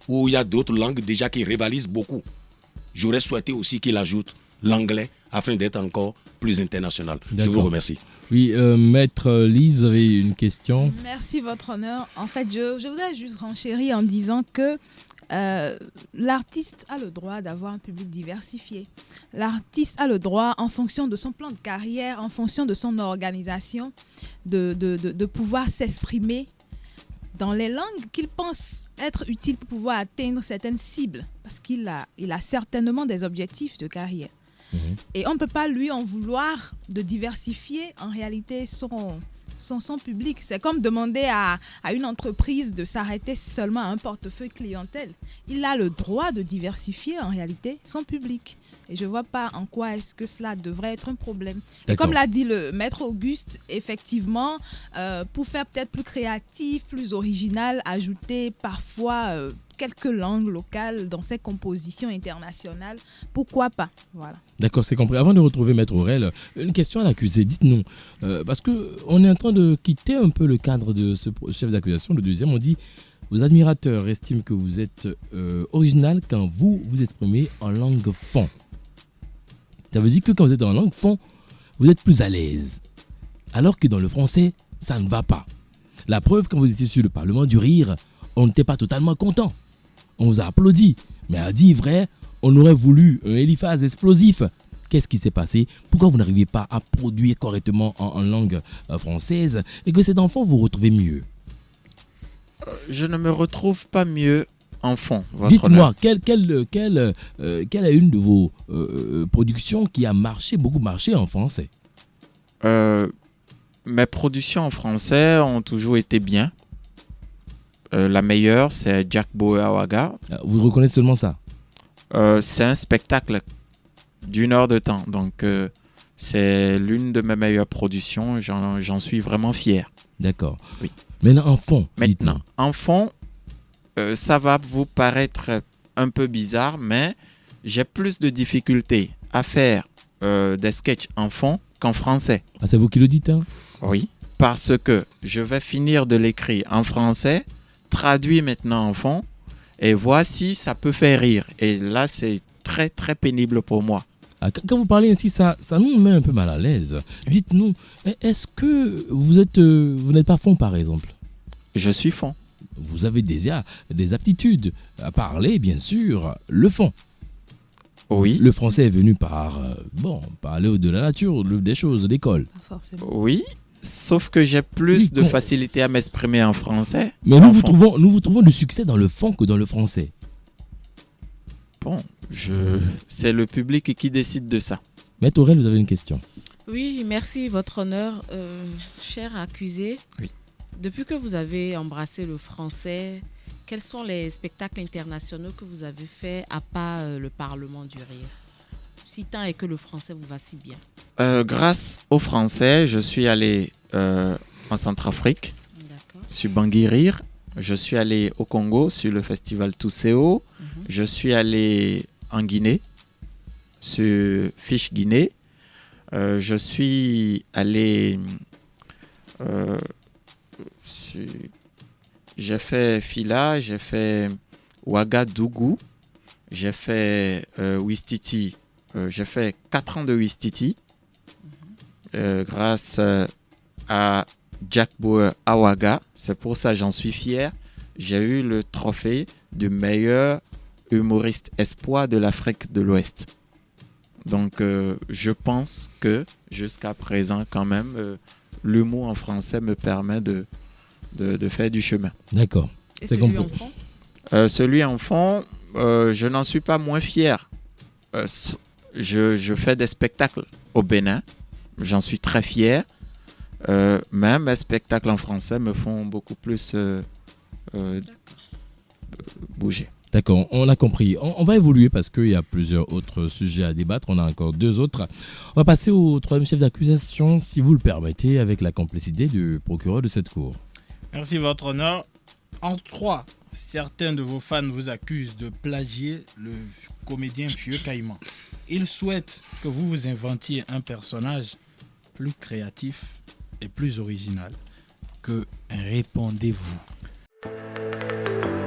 où il y a d'autres langues déjà qui rivalisent beaucoup. J'aurais souhaité aussi qu'il ajoute l'anglais afin d'être encore plus international. Je vous remercie. Oui, Maître Lise, vous avez une question? Merci, Votre Honneur. En fait, je voudrais juste renchérir en disant que l'artiste a le droit d'avoir un public diversifié. L'artiste a le droit, en fonction de son plan de carrière, en fonction de son organisation, de pouvoir s'exprimer dans les langues qu'il pense être utiles pour pouvoir atteindre certaines cibles. Parce qu'il a certainement des objectifs de carrière. Et on ne peut pas lui en vouloir de diversifier en réalité son public. C'est comme demander à une entreprise de s'arrêter seulement à un portefeuille clientèle. Il a le droit de diversifier en réalité son public. Et je ne vois pas en quoi est-ce que cela devrait être un problème. Et comme l'a dit le maître Auguste, effectivement, pour faire peut-être plus créatif, plus original, ajouter parfois quelques langues locales dans ses compositions internationales, pourquoi pas? Voilà. D'accord, c'est compris. Avant de retrouver Maître Aurel, une question à l'accusé. Dites-nous, parce qu'on est en train de quitter un peu le cadre de ce chef d'accusation. Le deuxième, on dit, vos admirateurs estiment que vous êtes original quand vous vous exprimez en langue fon. Ça veut dire que quand vous êtes en langue fon, vous êtes plus à l'aise. Alors que dans le français, ça ne va pas. La preuve, quand vous étiez sur le Parlement du Rire, on n'était pas totalement content. On vous a applaudi. Mais à dire vrai, on aurait voulu un Eliphaz explosif. Qu'est-ce qui s'est passé? Pourquoi vous n'arrivez pas à produire correctement en langue française et que cet enfant vous retrouvez mieux? Je ne me retrouve pas mieux en fond. Dites-moi, quelle est une de vos productions qui a beaucoup marché en français? Mes productions en français ont toujours été bien. La meilleure, c'est Jack Boawaga. Vous reconnaissez seulement ça? C'est un spectacle d'1 heure de temps. Donc, c'est l'une de mes meilleures productions. J'en suis vraiment fier. D'accord. Oui. Maintenant, en fond, ça va vous paraître un peu bizarre, mais j'ai plus de difficultés à faire des sketchs en fond qu'en français. Ah, c'est vous qui le dites, hein? Oui, parce que je vais finir de l'écrire en français, traduire maintenant en fond, et voici, ça peut faire rire. Et là, c'est très, très pénible pour moi. Ah, quand vous parlez ainsi, ça nous met un peu mal à l'aise. Dites-nous, est-ce que vous n'êtes pas fond, par exemple? Je suis fond. Vous avez des aptitudes à parler, bien sûr, le fond. Oui, Le français est venu par, parler de la nature, des choses, l'école. Pas forcément. oui. Sauf que j'ai plus Oui, de facilité à m'exprimer en français. Mais qu'en nous vous fon- trouvons du succès dans le fond que dans le français. Bon, c'est le public qui décide de ça. Maître Aurel, vous avez une question. Oui, merci, votre honneur. Cher accusé, Oui. depuis que vous avez embrassé le français, quels sont les spectacles internationaux que vous avez faits à part le Parlement du Rire? Si tant est que le français vous va si bien. Grâce au français, je suis allé en Centrafrique, D'accord. sur Bangui Rire. Je suis allé au Congo, sur le festival Tousseo. Je suis allé en Guinée, sur Fiche Guinée. Je suis allé... j'ai fait Fila, j'ai fait Ouagadougou, j'ai fait Ouistiti. J'ai fait 4 ans de Ouistiti grâce à Jack Bauer à Ouaga. C'est pour ça que j'en suis fier. J'ai eu le trophée du meilleur humoriste espoir de l'Afrique de l'Ouest. Donc, je pense que jusqu'à présent, quand même, l'humour en français me permet de faire du chemin. D'accord. Et C'est celui compris. en fond? Celui en fond, je n'en suis pas moins fier. Je fais des spectacles au Bénin. J'en suis très fier. Même mes spectacles en français me font beaucoup plus bouger. D'accord, on a compris. On va évoluer parce qu'il y a plusieurs autres sujets à débattre. On a encore 2 autres. On va passer au 3e chef d'accusation, si vous le permettez, avec la complicité du procureur de cette cour. Merci, votre honneur. En 3, certains de vos fans vous accusent de plagier le comédien Vieux Caïman. Ils souhaitent que vous vous inventiez un personnage plus créatif et plus original. Que répondez-vous?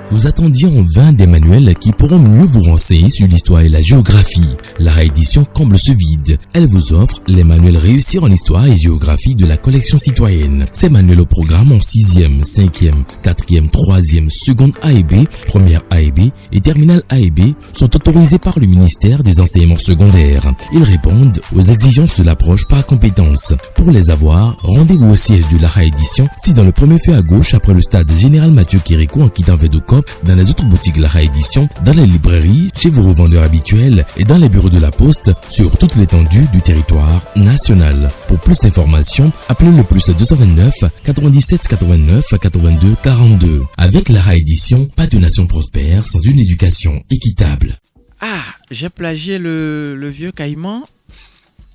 Vous attendiez en vain des manuels qui pourront mieux vous renseigner sur l'histoire et la géographie. La réédition comble ce vide. Elle vous offre les manuels Réussir en histoire et géographie de la collection citoyenne. Ces manuels au programme en 6e, 5e, 4e, 3e, seconde A et B, première A et B et terminale A et B sont autorisés par le ministère des enseignements secondaires. Ils répondent aux exigences de l'approche par compétences. Pour les avoir, rendez-vous au siège de la réédition, si dans le premier feu à gauche après le stade Général Mathieu Kirikou en quittant Védocop, dans les autres boutiques La Réédition, dans les librairies, chez vos revendeurs habituels et dans les bureaux de la Poste sur toute l'étendue du territoire national. Pour plus d'informations, appelez le plus 229 97 89 82 42. Avec La Réédition, pas de nation prospère sans une éducation équitable. Ah, j'ai plagié le Vieux Caïman.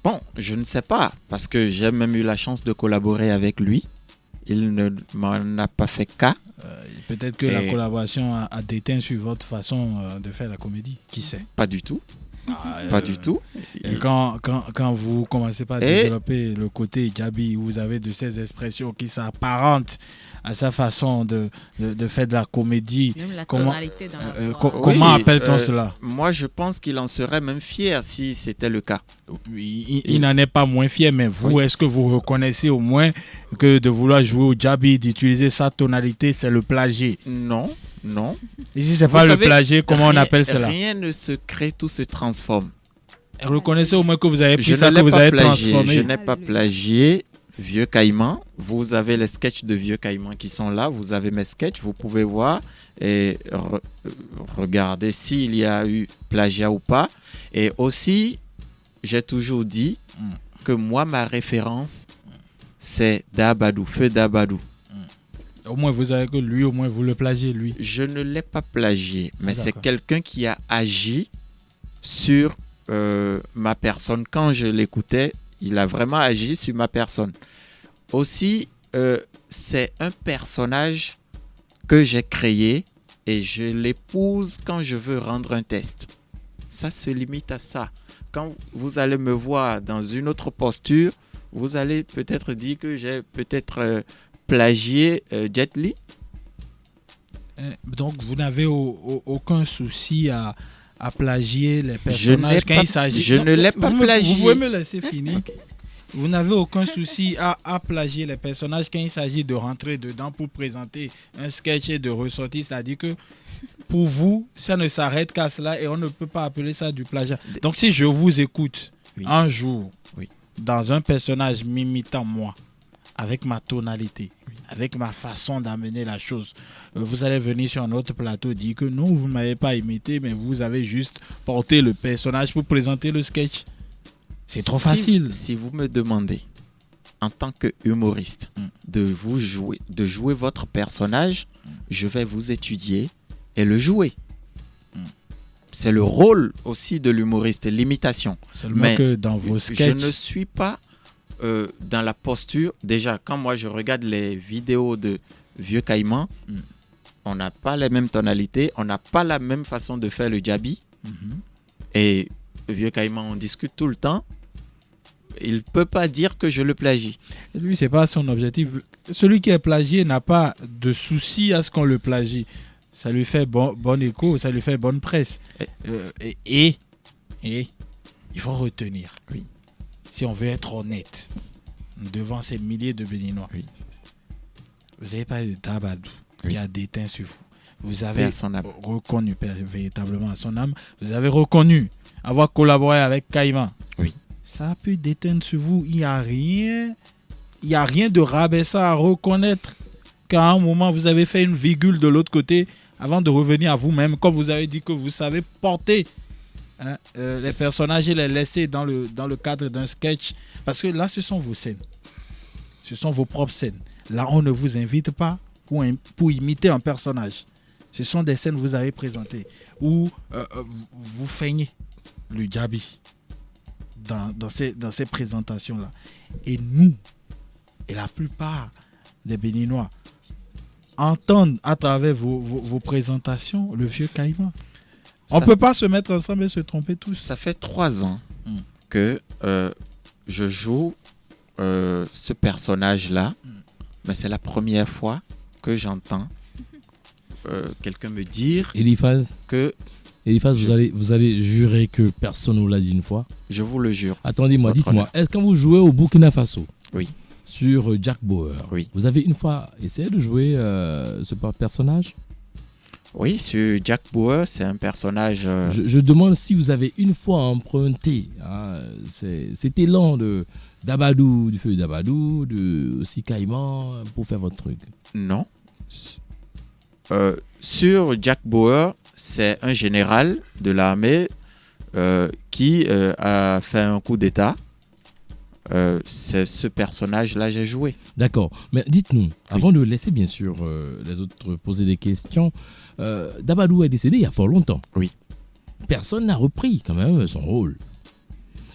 Bon, je ne sais pas, parce que j'ai même eu la chance de collaborer avec lui. Il ne m'en a pas fait cas. Peut-être que la collaboration a déteint sur votre façon de faire la comédie. Qui sait? Pas du tout. Pas du tout. Et quand vous commencez par développer le côté Gabi, vous avez de ces expressions qui s'apparentent à sa façon de faire de la comédie. Même la tonalité dans la voix. Comment appelle-t-on cela? Moi, je pense qu'il en serait même fier si c'était le cas. Il n'en est pas moins fier, mais vous, est-ce que vous reconnaissez au moins que de vouloir jouer au Gabi, d'utiliser sa tonalité, c'est le plagier? Non, non. Et si c'est pas le plagier, comment on appelle cela? Rien ne se crée, tout se transforme. Reconnaissez au moins que vous avez pris ça, Je que vous avez plagié. transformé. Je n'ai pas plagié Vieux Caïman. Vous avez les sketchs de Vieux Caïman qui sont là. Vous avez mes sketchs. Vous pouvez voir et regarder s'il y a eu plagiat ou pas. Et aussi, j'ai toujours dit que moi, ma référence, c'est Dabadou, Feu Dabadou. Au moins, vous avez que lui, au moins, vous le plagiez, lui. Je ne l'ai pas plagié, mais c'est d'accord. quelqu'un qui a agi sur ma personne. Quand je l'écoutais, il a vraiment agi sur ma personne. Aussi, c'est un personnage que j'ai créé et je l'épouse quand je veux rendre un test. Ça se limite à ça. Quand vous allez me voir dans une autre posture, vous allez peut-être dire que j'ai peut-être plagié Jet Li. Donc, vous n'avez aucun souci à plagier les personnages quand il s'agit. Je ne l'ai pas plagié. Vous pouvez me laisser finir. Vous n'avez aucun souci à plagier les personnages quand il s'agit de rentrer dedans pour présenter un sketch et de ressortir. C'est-à-dire que pour vous, ça ne s'arrête qu'à cela et on ne peut pas appeler ça du plagiat. Donc si je vous écoute un jour dans un personnage m'imitant moi, avec ma tonalité, avec ma façon d'amener la chose, vous allez venir sur un autre plateau et dire que non, vous ne m'avez pas imité, mais vous avez juste porté le personnage pour présenter le sketch. C'est trop facile. Si vous me demandez, en tant que humoriste, de jouer votre personnage, je vais vous étudier et le jouer. C'est le rôle aussi de l'humoriste, l'imitation. Seulement mais que dans vos sketchs, je ne suis pas dans la posture. Déjà, quand moi je regarde les vidéos de Vieux Caïman, on n'a pas les mêmes tonalités, on n'a pas la même façon de faire le djabi. Et Vieux Caïman, on discute tout le temps. Il ne peut pas dire que je le plagie. lui, c'est pas son objectif. Celui qui est plagié n'a pas de souci à ce qu'on le plagie. Ça lui fait bon écho, ça lui fait bonne presse. Et il faut retenir, si on veut être honnête devant ces milliers de Béninois, vous avez parlé de Dabadou qui a déteint sur vous. Vous avez reconnu véritablement à son âme. Vous avez reconnu avoir collaboré avec Caïman. Ça a pu déteindre sur vous. Il n'y a rien de rabaissant à reconnaître qu'à un moment, vous avez fait une virgule de l'autre côté avant de revenir à vous-même. Comme vous avez dit que vous savez porter les personnages et les laisser dans le cadre d'un sketch. Parce que là, ce sont vos scènes. Ce sont vos propres scènes. Là, on ne vous invite pas pour imiter un personnage. Ce sont des scènes que vous avez présentées où vous feignez le djabi dans ces présentations-là. Et nous, et la plupart des Béninois, entendent à travers vos présentations le vieux Caïman. On ne peut pas se mettre ensemble et se tromper tous. Ça fait 3 ans que je joue ce personnage-là, mais c'est la première fois que j'entends quelqu'un me dire Eliphaz, vous allez jurer que personne ne vous l'a dit une fois? Je vous le jure. Attendez-moi, dites-moi, est-ce que quand vous jouez au Burkina Faso, sur Jack Bauer, vous avez une fois essayé de jouer ce personnage? Oui, sur Jack Bauer, c'est un personnage... Je demande si vous avez une fois emprunté cet élan d'Abadou, du feu d'Abadou, de aussi Caïman, pour faire votre truc. Non. Sur Jack Bauer, c'est un général de l'armée qui a fait un coup d'État. C'est ce personnage-là j'ai joué. D'accord. Mais dites-nous, avant de laisser bien sûr les autres poser des questions, Dabadou est décédé il y a fort longtemps. Oui. Personne n'a repris quand même son rôle.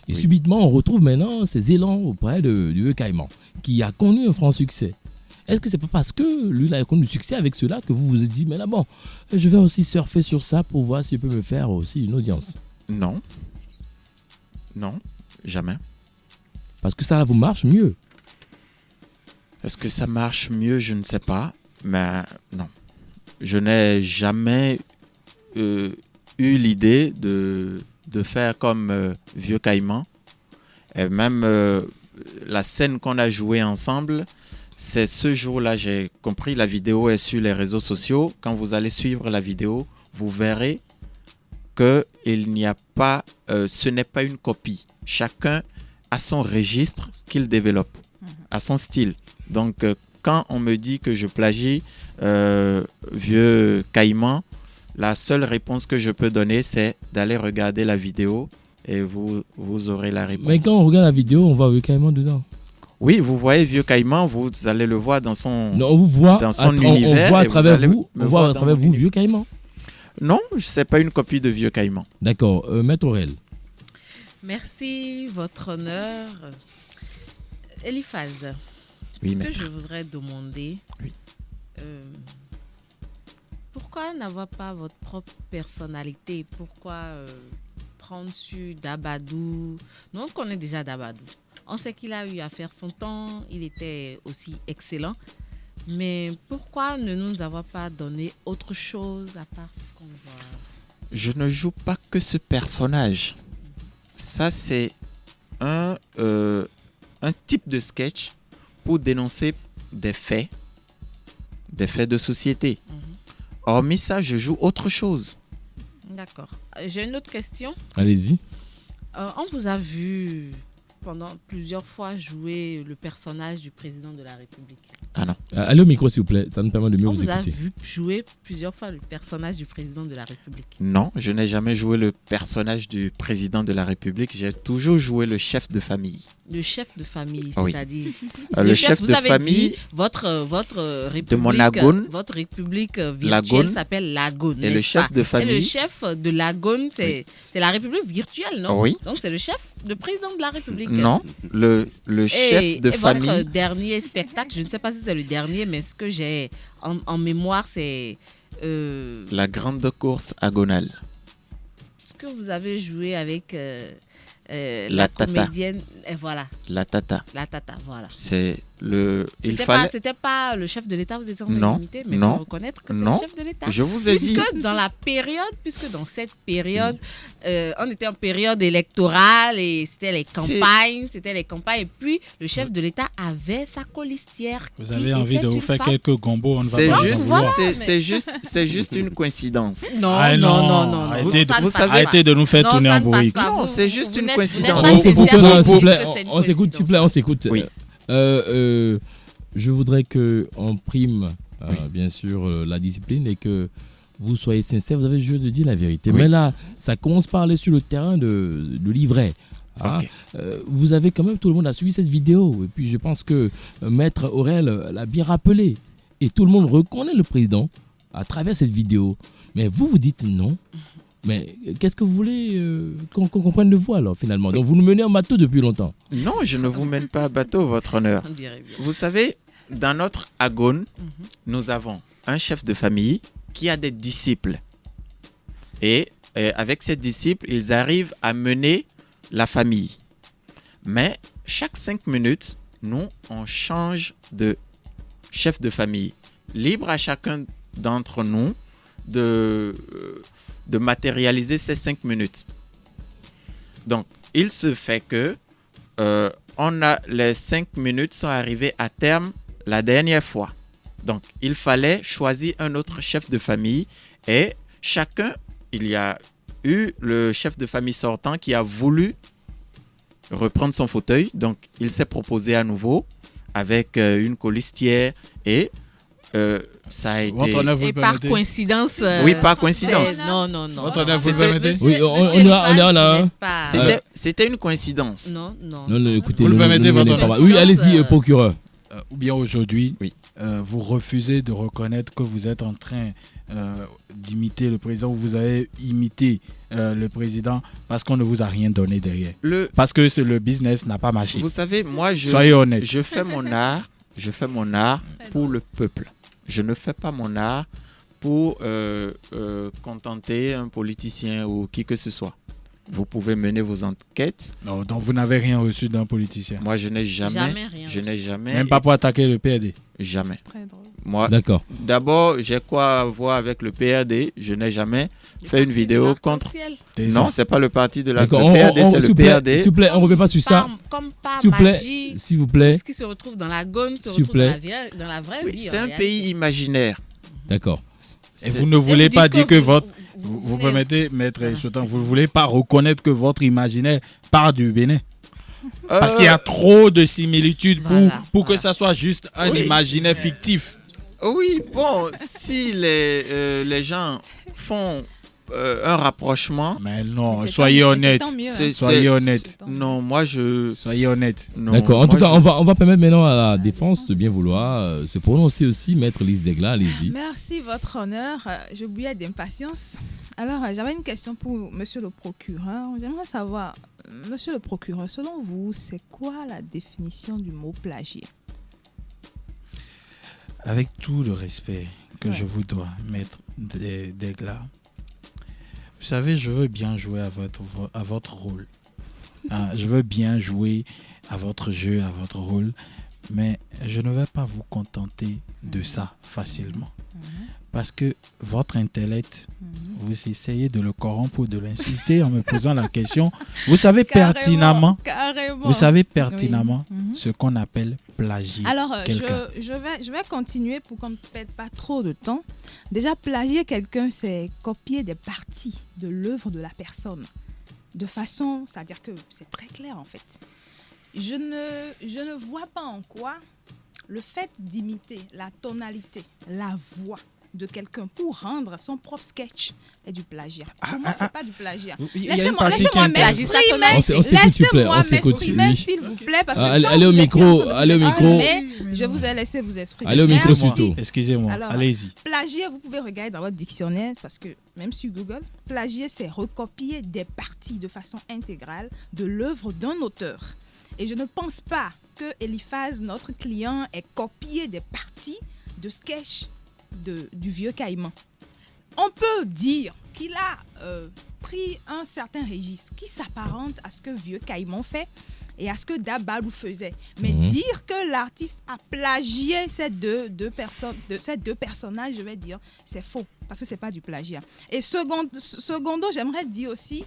Et subitement, on retrouve maintenant ses élans auprès du vieux Caïman, qui a connu un franc succès. Est-ce que c'est pas parce que lui il a connu le succès avec cela que vous vous êtes dit, mais là bon, je vais aussi surfer sur ça pour voir si je peux me faire aussi une audience? Non. Non, jamais. Parce que ça là vous marche mieux. Est-ce que ça marche mieux? Je ne sais pas. Mais non. Je n'ai jamais eu l'idée de faire comme Vieux Caïman. Et même la scène qu'on a jouée ensemble, c'est ce jour-là, j'ai compris, la vidéo est sur les réseaux sociaux. Quand vous allez suivre la vidéo, vous verrez qu'il n'y a pas, ce n'est pas une copie. Chacun a son registre qu'il développe, à son style. Donc, quand on me dit que je plagie Vieux Caïman, la seule réponse que je peux donner, c'est d'aller regarder la vidéo et vous aurez la réponse. Mais quand on regarde la vidéo, on voit Vieux Caïman dedans. Oui, vous voyez Vieux Caïman, vous allez le voir dans son, non, on vous voit, dans son univers. On voit à travers vous, Vieux Caïman. Non, ce n'est pas une copie de Vieux Caïman. D'accord. Maître Aurel. Merci, votre honneur. Eliphaz, oui, ce que je voudrais demander, pourquoi n'avoir pas votre propre personnalité? Pourquoi prendre sur Dabadou? Nous, on connaît déjà Dabadou. On sait qu'il a eu à faire son temps, il était aussi excellent. Mais pourquoi ne nous avoir pas donné autre chose à part ce qu'on voit? Je ne joue pas que ce personnage. Ça, c'est un un type de sketch pour dénoncer des faits de société. Hormis ça, je joue autre chose. D'accord. J'ai une autre question. Allez-y. On vous a vu pendant plusieurs fois jouer le personnage du président de la République. Ah non. Allez au micro, s'il vous plaît. Ça nous permet de mieux On vous vous a écouter. vu jouer plusieurs fois le personnage du président de la République. Non, je n'ai jamais joué le personnage du président de la République. J'ai toujours joué le chef de famille. Le chef de famille, Oui. c'est-à-dire Le chef vous de avez famille dit votre république, de mon Agone. votre république virtuelle L'Agone. s'appelle l'Agone. Et le n'est-ce chef pas? de famille. Et le chef de l'Agone, c'est la république virtuelle, non? Oui. Donc c'est le chef, le président de la République. Non, le chef de famille. Votre dernier spectacle, je ne sais pas si c'est le dernier, mais ce que j'ai en mémoire, c'est La grande course agonale. ce que vous avez joué avec La la Tata. comédienne. Et voilà, La tata. la Tata, voilà. C'est le. Il C'était fallait. c'était pas le chef de l'État, vous étiez en train Non, d'imiter, mais il non, faut reconnaître que c'est non. le chef de l'État. Je vous ai dit. Puisque dans cette période, on était en période électorale et c'était les campagnes, et puis le chef de l'État avait sa colistière. Vous qui avez envie était de vous une faire femme. quelques gombos, on ne va C'est pas juste, vouloir. voilà, c'est juste une coïncidence. Non, Ah non. arrêtez Ça de- ne passe savez- pas. Arrêtez de nous faire Non, tourner ça en ne passe bourrique. pas. Non, Vous- c'est vous juste n'êtes- une vous coïncidence. n'êtes On pas s'écoute, nécessairement non, s'il vous plaît. que c'est une On s'écoute, s'il vous plaît, on s'écoute. Oui. Je voudrais qu'on prime, bien sûr, la discipline et que vous soyez sincère. Vous avez joué de dire la vérité. Oui. Mais là, ça commence par aller sur le terrain de l'ivraie. Hein. Ok. Vous avez quand même, tout le monde a suivi cette vidéo. Et puis, je pense que Maître Aurel l'a bien rappelé. Et tout le monde reconnaît le président à travers cette vidéo. Mais vous dites non. Mais qu'est-ce que vous voulez qu'on comprenne de vous alors, finalement? Donc, vous nous menez en bateau depuis longtemps. Non, je ne vous mène pas à bateau, votre honneur. On dirait bien. Vous savez, dans notre agone, nous avons un chef de famille qui a des disciples. Et avec ces disciples, ils arrivent à mener la famille. Mais chaque 5 minutes, nous, on change de chef de famille. Libre à chacun d'entre nous de matérialiser ces 5 minutes. Donc, il se fait que les 5 minutes sont arrivées à terme la dernière fois. Donc, il fallait choisir un autre chef de famille et chacun, il y a eu le chef de famille sortant qui a voulu reprendre son fauteuil. Donc, il s'est proposé à nouveau avec une colistière et ça a été... Votre honneur, vous Et le par permettez? coïncidence. Oui, par coïncidence. Non. Votre honneur, vous le C'était- permettez? Oui, on Monsieur est là, Lepage, hein. n'est pas- C'était une coïncidence. Non. Non, écoutez, Vous le ne permettez, nous menez votre pas. honneur. Oui, allez-y, procureur. Ou bien aujourd'hui, Oui. vous refusez de reconnaître que vous êtes en train d'imiter le président, ou vous avez imité le président parce qu'on ne vous a rien donné derrière. Parce que le business n'a pas marché. Vous savez, moi, Soyez honnête. je fais mon art pour le peuple. Je ne fais pas mon art pour contenter un politicien ou qui que ce soit. Vous pouvez mener vos enquêtes. Non, donc vous n'avez rien reçu d'un politicien. Moi, je n'ai jamais rien. je n'ai jamais, Même pas pour attaquer le PRD. jamais. Très drôle. Moi, D'accord. d'abord, j'ai quoi à voir avec le PRD. Je n'ai jamais fait une vidéo contre. Non, c'est pas le parti de la D'accord. le PRD, c'est S'il le vous plaît, PRD. s'il vous plaît, on ne revient pas sur ça. Comme par S'il vous plaît, magie, s'il vous plaît. ce qui se retrouve dans la Gone se S'il vous retrouve plaît. dans la vraie Oui, vie. c'est en un réalité. pays imaginaire. D'accord. Et vous ne voulez vous pas dites dire que que vous- votre... vous Vous voulez- permettez, maître Chotan, vous ne voulez pas reconnaître que votre imaginaire part du Bénin. Parce qu'il y a trop de similitudes pour que ça soit juste un Oui. imaginaire fictif. Oui, bon, si les gens font un rapprochement. Mais non, Mais c'est soyez tant- mais honnête. c'est tant mieux, hein. c'est- Soyez c'est- honnête. Non, moi je. Soyez honnête. non, D'accord. En moi, tout cas, je- on va permettre maintenant à la défense de bien vouloir se prononcer aussi, Maître Lise Degla. Allez-y. Merci, votre honneur. Je bouillais d'impatience. Alors, j'avais une question pour monsieur le procureur. J'aimerais savoir, monsieur le procureur, selon vous, c'est quoi la définition du mot plagier? Avec tout le respect que Ouais. je vous dois, maître Degla, vous savez, je veux bien jouer à votre rôle. Hein, je veux bien jouer à votre jeu, à votre rôle, mais je ne vais pas vous contenter de ça facilement. Parce que votre intellect, vous essayez de le corrompre ou de l'insulter en me posant la question. Vous savez pertinemment, Carrément. vous savez pertinemment Oui. ce qu'on appelle plagier Alors, quelqu'un. je vais continuer pour qu'on ne perde pas trop de temps. Déjà, plagier quelqu'un, c'est copier des parties de l'œuvre de la personne. De façon, c'est-à-dire que c'est très clair en fait. Je ne vois pas en quoi le fait d'imiter la tonalité, la voix de quelqu'un pour rendre son propre sketch est du plagiat. Pour moi, c'est pas du plagiat. Il y a une partie qui Laissez-moi intéresse. m'exprimer. On s'écoute, s'il vous plaît. On s'écoute, Laissez-moi m'exprimer, oui. s'il vous plaît, parce que Allez au micro, allez au micro. je vous ai laissé vous exprimer. Allez au micro Merci. surtout. Excusez-moi, Alors, allez-y. Plagier, vous pouvez regarder dans votre dictionnaire, parce que même sur Google, plagier, c'est recopier des parties de façon intégrale de l'œuvre d'un auteur. Et je ne pense pas que Eliphaz, notre client, ait copié des parties de sketch du vieux Caïman. On peut dire qu'il a pris un certain registre qui s'apparente à ce que vieux Caïman fait et à ce que Dabalou faisait. Mais dire que l'artiste a plagié ces deux personnages, je vais dire, c'est faux, parce que c'est pas du plagiat. Et secondo, j'aimerais dire aussi,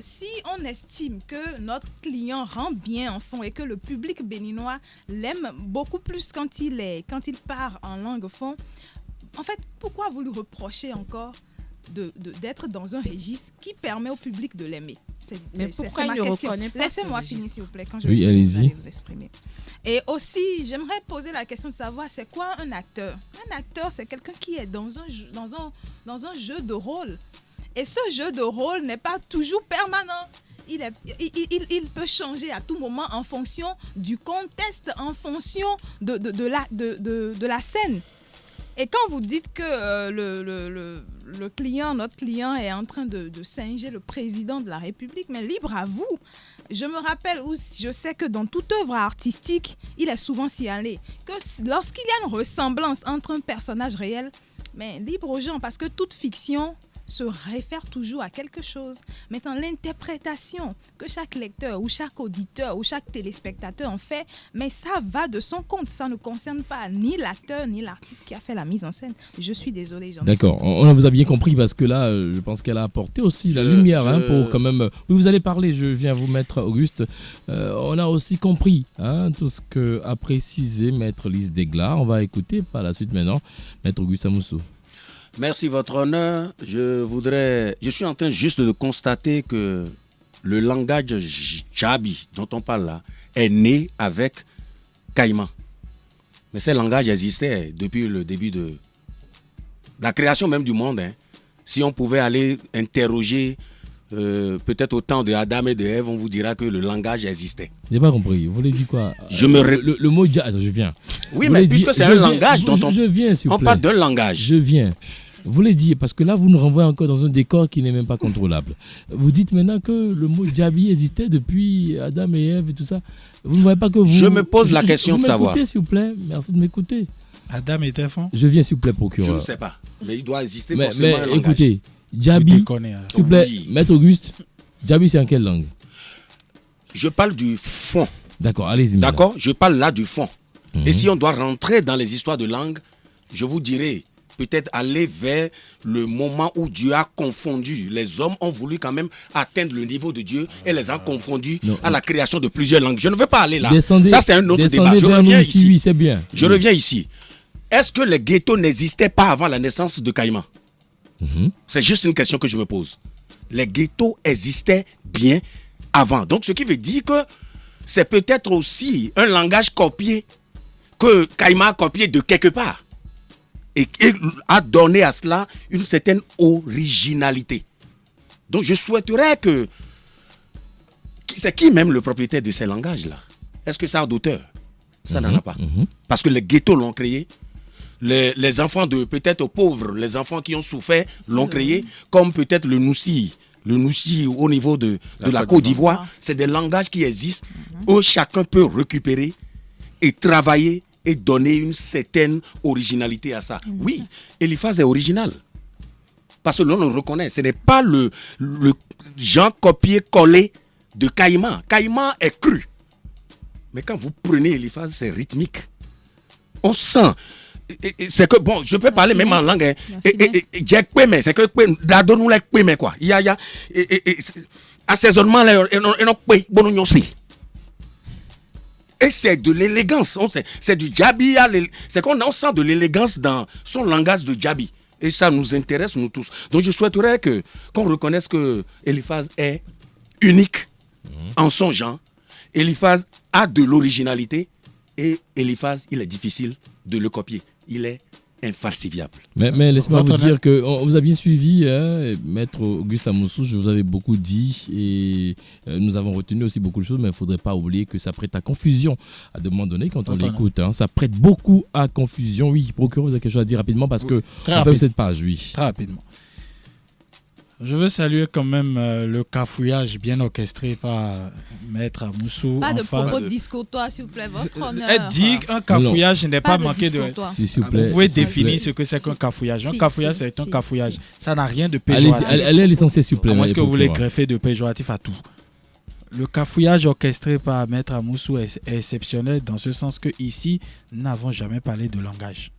si on estime que notre client rend bien en fond et que le public béninois l'aime beaucoup plus quand il part en langue fond, en fait, pourquoi vous lui reprochez encore d'être dans un registre qui permet au public de l'aimer? Mais pourquoi il ne reconnaît pas Laissez-moi ce finir, registre? s'il vous plaît, quand je Oui, vais allez-y. vous exprimer. Et aussi, j'aimerais poser la question de savoir, c'est quoi un acteur? Un acteur, c'est quelqu'un qui est dans un jeu de rôle. Et ce jeu de rôle n'est pas toujours permanent. Il peut changer à tout moment en fonction du contexte, en fonction de la scène. Et quand vous dites que notre client est en train de singer le président de la République, mais libre à vous. Je me rappelle, je sais que dans toute œuvre artistique, il est souvent signalé que lorsqu'il y a une ressemblance entre un personnage réel, mais libre aux gens, parce que toute fiction se réfère toujours à quelque chose. Maintenant, l'interprétation que chaque lecteur ou chaque auditeur ou chaque téléspectateur en fait, mais ça va de son compte. Ça ne concerne pas ni l'acteur ni l'artiste qui a fait la mise en scène. Je suis désolée. D'accord, on vous a bien compris parce que là, je pense qu'elle a apporté aussi la lumière pour quand même... Oui, vous allez parler, je viens vous mettre, Auguste. On a aussi compris tout ce que a précisé Maître Lise Degla. On va écouter par la suite maintenant Maître Auguste Amousso. Merci, Votre Honneur. Je suis en train juste de constater que le langage Djabi dont on parle là est né avec Caïman. Mais ce langage existait depuis le début de la création même du monde. Si on pouvait aller interroger peut-être au temps de Adam et de Ève, on vous dira que le langage existait. J'ai pas compris. Vous voulez dire quoi? Le mot Djabi. Attends, je viens. Oui, mais puisque c'est un langage dont je viens, s'il vous on plaît. parle d'un langage. Je viens. Vous voulez dire, parce que là, vous nous renvoyez encore dans un décor qui n'est même pas contrôlable. Vous dites maintenant que le mot Djabi existait depuis Adam et Ève et tout ça. Vous ne voyez pas que vous... Je me pose la question de savoir. Vous m'écoutez, s'il vous plaît? Merci de m'écouter. Adam était fond? Je viens, s'il vous plaît, procureur. Je ne sais pas. Mais il doit exister mais forcément un langage. Écoutez, Djabi, s'il vous plaît, Oui. Maître Auguste, Djabi, c'est en quelle langue? Je parle du fond. D'accord, allez-y. D'accord, je parle là du fond. Et si on doit rentrer dans les histoires de langue, je vous dirais peut-être aller vers le moment où Dieu a confondu. Les hommes ont voulu quand même atteindre le niveau de Dieu et les a confondus à la création de plusieurs langues. Je ne veux pas aller là. Ça, c'est un autre débat. Je reviens ici. Oui, c'est bien. Je reviens ici. Est-ce que les ghettos n'existaient pas avant la naissance de Caïman? C'est juste une question que je me pose. Les ghettos existaient bien avant. Donc, ce qui veut dire que c'est peut-être aussi un langage copié que Caïman a copié de quelque part et a donné à cela une certaine originalité. Donc, je souhaiterais que... C'est qui même le propriétaire de ces langages-là? Est-ce que ça a d'auteur? Ça n'en a pas. Parce que les ghettos l'ont créé. Les enfants de peut-être pauvres, les enfants qui ont souffert l'ont créé, comme peut-être le Noussi au niveau de la Côte d'Ivoire. C'est des langages qui existent où chacun peut récupérer et travailler et donner une certaine originalité à ça. Oui, Eliphaz est original. Parce que l'on le reconnaît. Ce n'est pas le genre copier-coller de Caïman. Caïman est cru. Mais quand vous prenez Eliphaz, c'est rythmique. On sent... C'est que, bon, je peux parler même en langue. C'est que, donne-nous les quoi. Il y a assaisonnement, Et c'est de l'élégance. C'est du Djabi. C'est qu'on sent de l'élégance dans son langage de Djabi. Et ça nous intéresse, nous tous. Donc je souhaiterais qu'on reconnaisse que Eliphaz est unique en son genre. Eliphaz a de l'originalité. Et Eliphaz, il est difficile de le copier. Il est infalsifiable. Mais laissez-moi vous dire que on vous a bien suivi, Maître Auguste Amoussou, je vous avais beaucoup dit et nous avons retenu aussi beaucoup de choses, mais il ne faudrait pas oublier que ça prête à confusion à un moment donné quand on l'écoute. Ça prête beaucoup à confusion. Oui, procureur, vous avez quelque chose à dire rapidement parce que on fait cette page, oui. Très rapidement. Je veux saluer quand même le cafouillage bien orchestré par Maître Amoussou. Pas de propos de discotoires, s'il vous plaît, votre honneur. Elle dit qu'un cafouillage n'est pas manqué de... S'il vous plaît. Vous pouvez définir ce que c'est qu'un cafouillage. Un cafouillage, c'est un cafouillage. Ça n'a rien de péjoratif. Elle est l'essentiel, s'il vous plaît. Est-ce que vous voulez greffer de péjoratif à tout? Le cafouillage orchestré par Maître Amoussou est exceptionnel dans ce sens que ici, nous n'avons jamais parlé de langage.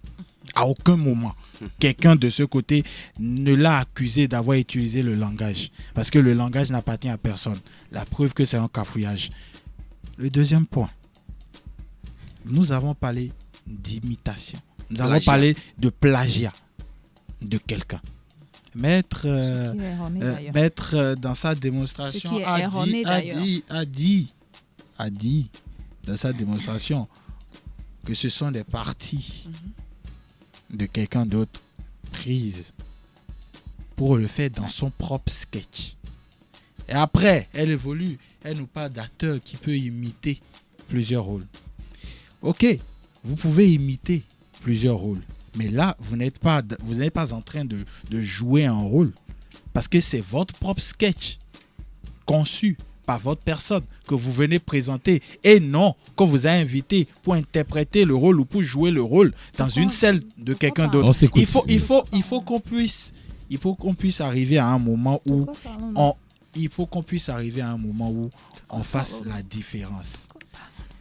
À aucun moment, quelqu'un de ce côté ne l'a accusé d'avoir utilisé le langage. Parce que le langage n'appartient à personne. La preuve que c'est un cafouillage. Le deuxième point, nous avons parlé d'imitation. Nous avons parlé de plagiat de quelqu'un. Maître, dans sa démonstration, a dit dans sa démonstration que ce sont des parties de quelqu'un d'autre prise pour le faire dans son propre sketch. Et après, elle évolue. Elle nous parle d'acteur qui peut imiter plusieurs rôles. Ok, vous pouvez imiter plusieurs rôles. Mais là, vous n'êtes pas en train de jouer un rôle. Parce que c'est votre propre sketch conçu par votre personne que vous venez présenter et non qu'on vous a invité pour interpréter le rôle ou pour jouer le rôle dans une scène de quelqu'un d'autre. Il faut qu'on puisse arriver à un moment où on fasse la différence.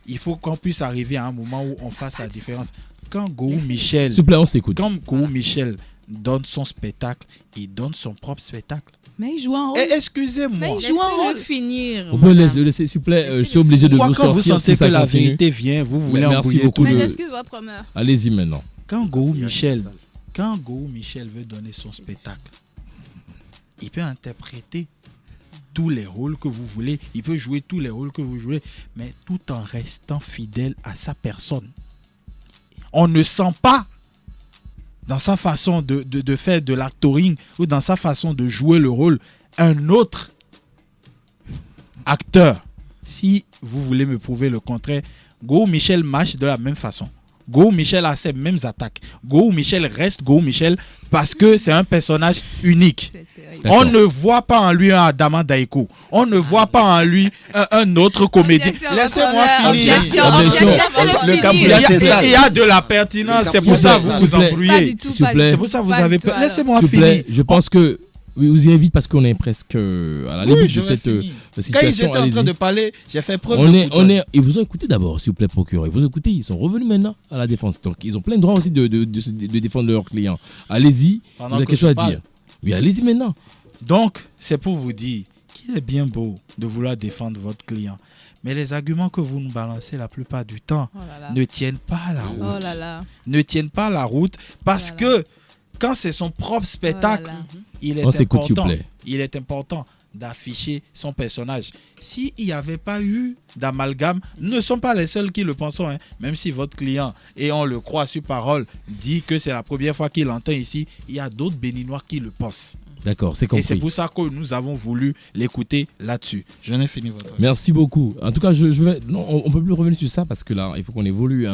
Il faut qu'on puisse arriver à un moment où on fasse la différence. Quand Gourou Michel, s'il vous plaît, on s'écoute. Quand Gourou Michel donne son spectacle, il donne son propre spectacle. Mais il joue un rôle. Excusez-moi. Laissez-le finir. Vous pouvez laisser, s'il vous plaît, je suis obligé de vous sortir. Quand vous sentez si que la continue. vérité vient, vous voulez merci beaucoup. Mais excuse votre honneur. Allez-y maintenant. Quand Gourou Michel veut donner son spectacle, il peut interpréter tous les rôles que vous voulez, il peut jouer tous les rôles que vous voulez, mais tout en restant fidèle à sa personne. On ne sent pas dans sa façon de faire de l'actoring ou dans sa façon de jouer le rôle un autre acteur. Si vous voulez me prouver le contraire, Gourou Michel marche de la même façon. Gourou Michel a ses mêmes attaques. Gourou Michel reste Gourou Michel parce que c'est un personnage unique. On ne voit pas en lui un Adama Daiko. On ne voit pas en lui un autre comédien. Laissez-moi finir. Il y a de la pertinence. C'est pour ça que vous vous embrouillez. C'est pour ça que vous avez peur. Laissez-moi finir. Je pense que vous y invite parce qu'on est presque à la limite de cette situation. Quand ils étaient en train de parler, j'ai fait preuve Ils vous ont écouté d'abord, s'il vous plaît, procureur. Ils vous ont écouté, ils sont revenus maintenant à la défense. Donc, ils ont plein de droits aussi de défendre leurs clients. Allez-y, vous avez quelque chose à dire. Oui, allez-y maintenant. Donc, c'est pour vous dire qu'il est bien beau de vouloir défendre votre client. Mais les arguments que vous nous balancez la plupart du temps ne tiennent pas la route. Ne tiennent pas la route parce que quand c'est son propre spectacle, il est important d'afficher son personnage. S'il n'y avait pas eu d'amalgame, nous ne sommes pas les seuls qui le pensons. Même si votre client, et on le croit sur parole, dit que c'est la première fois qu'il l'entend ici, il y a d'autres Béninois qui le pensent. D'accord, c'est compris. Et c'est pour ça que nous avons voulu l'écouter là-dessus. Je n'ai fini votre... Merci beaucoup. En tout cas, on ne peut plus revenir sur ça parce que là, il faut qu'on évolue.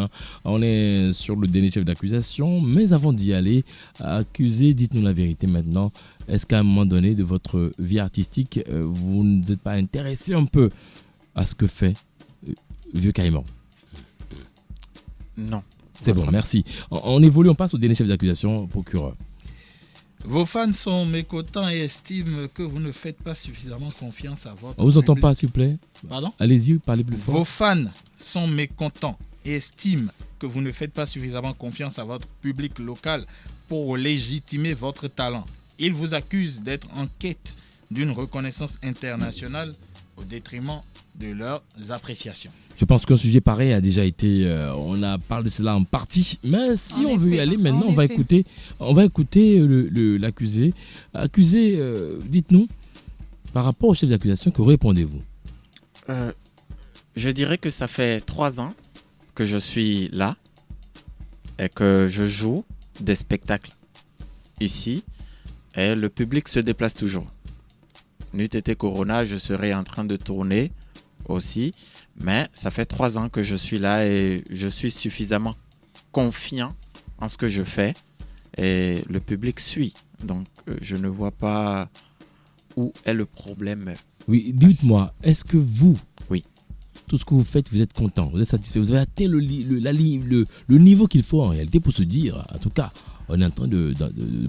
On est sur le dernier chef d'accusation. Mais avant d'y aller, accusé, dites-nous la vérité maintenant. Est-ce qu'à un moment donné de votre vie artistique, vous ne vous êtes pas intéressé un peu à ce que fait Vieux Caïman? Non. C'est bon, merci. On évolue, on passe au dernier chef d'accusation, procureur. Vos fans sont mécontents et estiment que vous ne faites pas suffisamment confiance à votre On vous entend pas, s'il vous plaît. Pardon? Allez-y, parlez plus fort. Vos fans sont mécontents et estiment que vous ne faites pas suffisamment confiance à votre public local pour légitimer votre talent. Ils vous accusent d'être en quête d'une reconnaissance internationale au détriment de leurs appréciations. Je pense qu'un sujet pareil a déjà été, on a parlé de cela en partie, mais si on veut y aller maintenant, on va écouter l'accusé. Accusé, dites-nous, par rapport au chef d'accusation, que répondez-vous? Je dirais que ça fait 3 ans que je suis là et que je joue des spectacles ici et le public se déplace toujours. N'eût été Corona, je serais en train de tourner aussi, mais ça fait 3 ans que je suis là et je suis suffisamment confiant en ce que je fais et le public suit. Donc je ne vois pas où est le problème. Oui, dites-moi, est-ce que vous, oui, tout ce que vous faites, vous êtes content, vous êtes satisfait, vous avez atteint le niveau qu'il faut en réalité pour se dire, en tout cas, on est en train de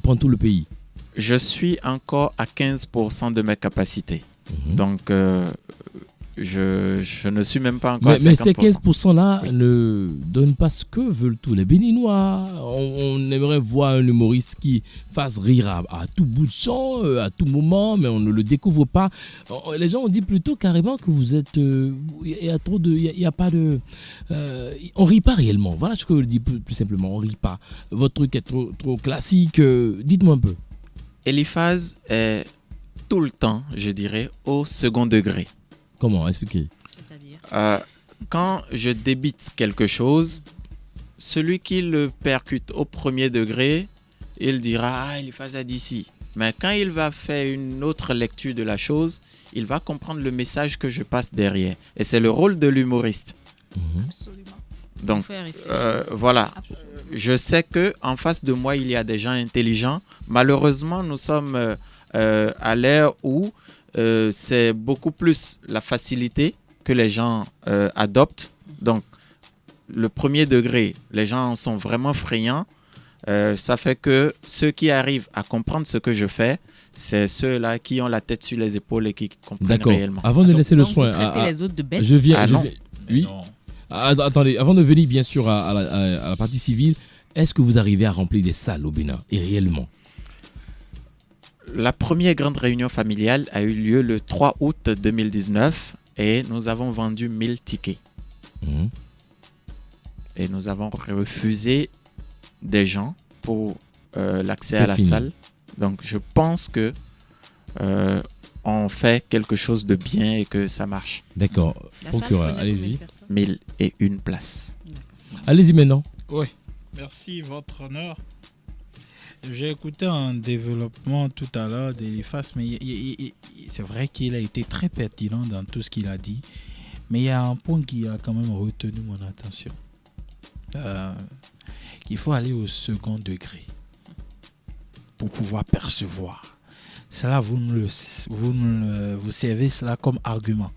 prendre tout le pays? Je suis encore à 15% de mes capacités. Donc, je ne suis même pas encore à 50%. Mais ces 15%-là ne donnent pas ce que veulent tous les Béninois. On aimerait voir un humoriste qui fasse rire à tout bout de champ, à tout moment, mais on ne le découvre pas. Les gens ont dit plutôt carrément que vous êtes... Il y a pas de... on rit pas réellement. Voilà ce que je dis plus simplement. On rit pas. Votre truc est trop classique. Dites-moi un peu. Eliphaz est tout le temps, je dirais, au second degré. Comment? Expliquez. C'est-à-dire quand je débite quelque chose, celui qui le percute au premier degré, il dira « Ah, Eliphaz a dit ci ». Mais quand il va faire une autre lecture de la chose, il va comprendre le message que je passe derrière. Et c'est le rôle de l'humoriste. Absolument. Donc, voilà. Je sais qu'en face de moi, il y a des gens intelligents. Malheureusement, nous sommes à l'ère où c'est beaucoup plus la facilité que les gens adoptent. Donc, le premier degré, les gens en sont vraiment friands. Ça fait que ceux qui arrivent à comprendre ce que je fais, c'est ceux-là qui ont la tête sur les épaules et qui comprennent réellement. Avant de laisser le soin, les autres de bêtes. je viens. non. Oui. Attendez, avant de venir bien sûr à la partie civile, est-ce que vous arrivez à remplir des salles au Bénin, et réellement? La première grande réunion familiale a eu lieu le 3 août 2019 et nous avons vendu 1000 tickets. Et nous avons refusé des gens pour l'accès à la salle. Donc je pense que on fait quelque chose de bien et que ça marche. D'accord. Procureur, allez-y. 1001 places. Allez-y maintenant. Oui, merci votre honneur. J'ai écouté un développement tout à l'heure d'Eliphaz, mais c'est vrai qu'il a été très pertinent dans tout ce qu'il a dit. Mais il y a un point qui a quand même retenu mon attention. Il faut aller au second degré pour pouvoir percevoir. Cela, vous servez cela comme argument.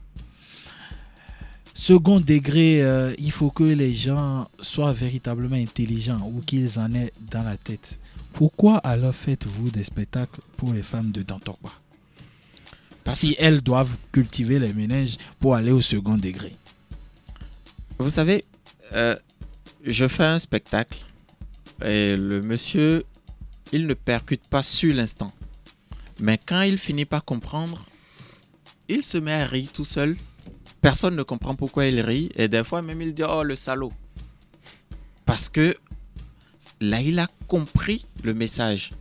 Second degré, il faut que les gens soient véritablement intelligents ou qu'ils en aient dans la tête. Pourquoi alors faites-vous des spectacles pour les femmes de Dantokba? Si elles doivent cultiver les méninges pour aller au second degré. Vous savez, je fais un spectacle et le monsieur, il ne percute pas sur l'instant. Mais quand il finit par comprendre, il se met à rire tout seul. Personne ne comprend pourquoi il rit et des fois même il dit « Oh, le salaud !» Parce que là, il a compris le message.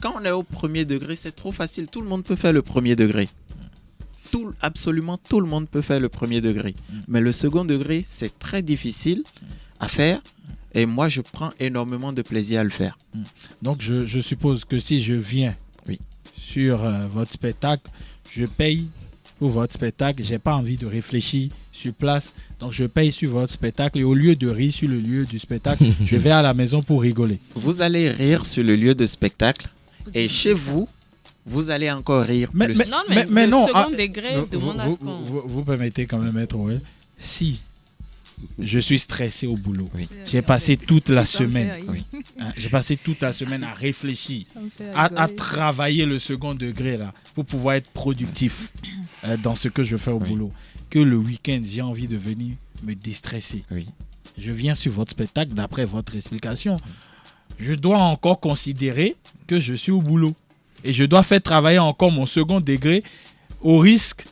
Quand on est au premier degré, c'est trop facile. Tout le monde peut faire le premier degré. Absolument tout le monde peut faire le premier degré. Mais le second degré, c'est très difficile à faire. Et moi, je prends énormément de plaisir à le faire. Donc, je suppose que si je viens sur votre spectacle, je paye pour votre spectacle. Je n'ai pas envie de réfléchir sur place. Donc, je paye sur votre spectacle. Et au lieu de rire sur le lieu du spectacle, je vais à la maison pour rigoler. Vous allez rire sur le lieu de spectacle. Et chez vous, vous allez encore rire plus. Mais non, second degré demande à ce qu'on... Vous permettez quand même, Maître Well, si je suis stressé au boulot, j'ai passé toute la semaine, j'ai passé toute la semaine à réfléchir, à travailler le second degré là, pour pouvoir être productif dans ce que je fais au boulot. Que le week-end, j'ai envie de venir me déstresser. Je viens sur votre spectacle, d'après votre explication. Je dois encore considérer que je suis au boulot. Et je dois faire travailler encore mon second degré au risque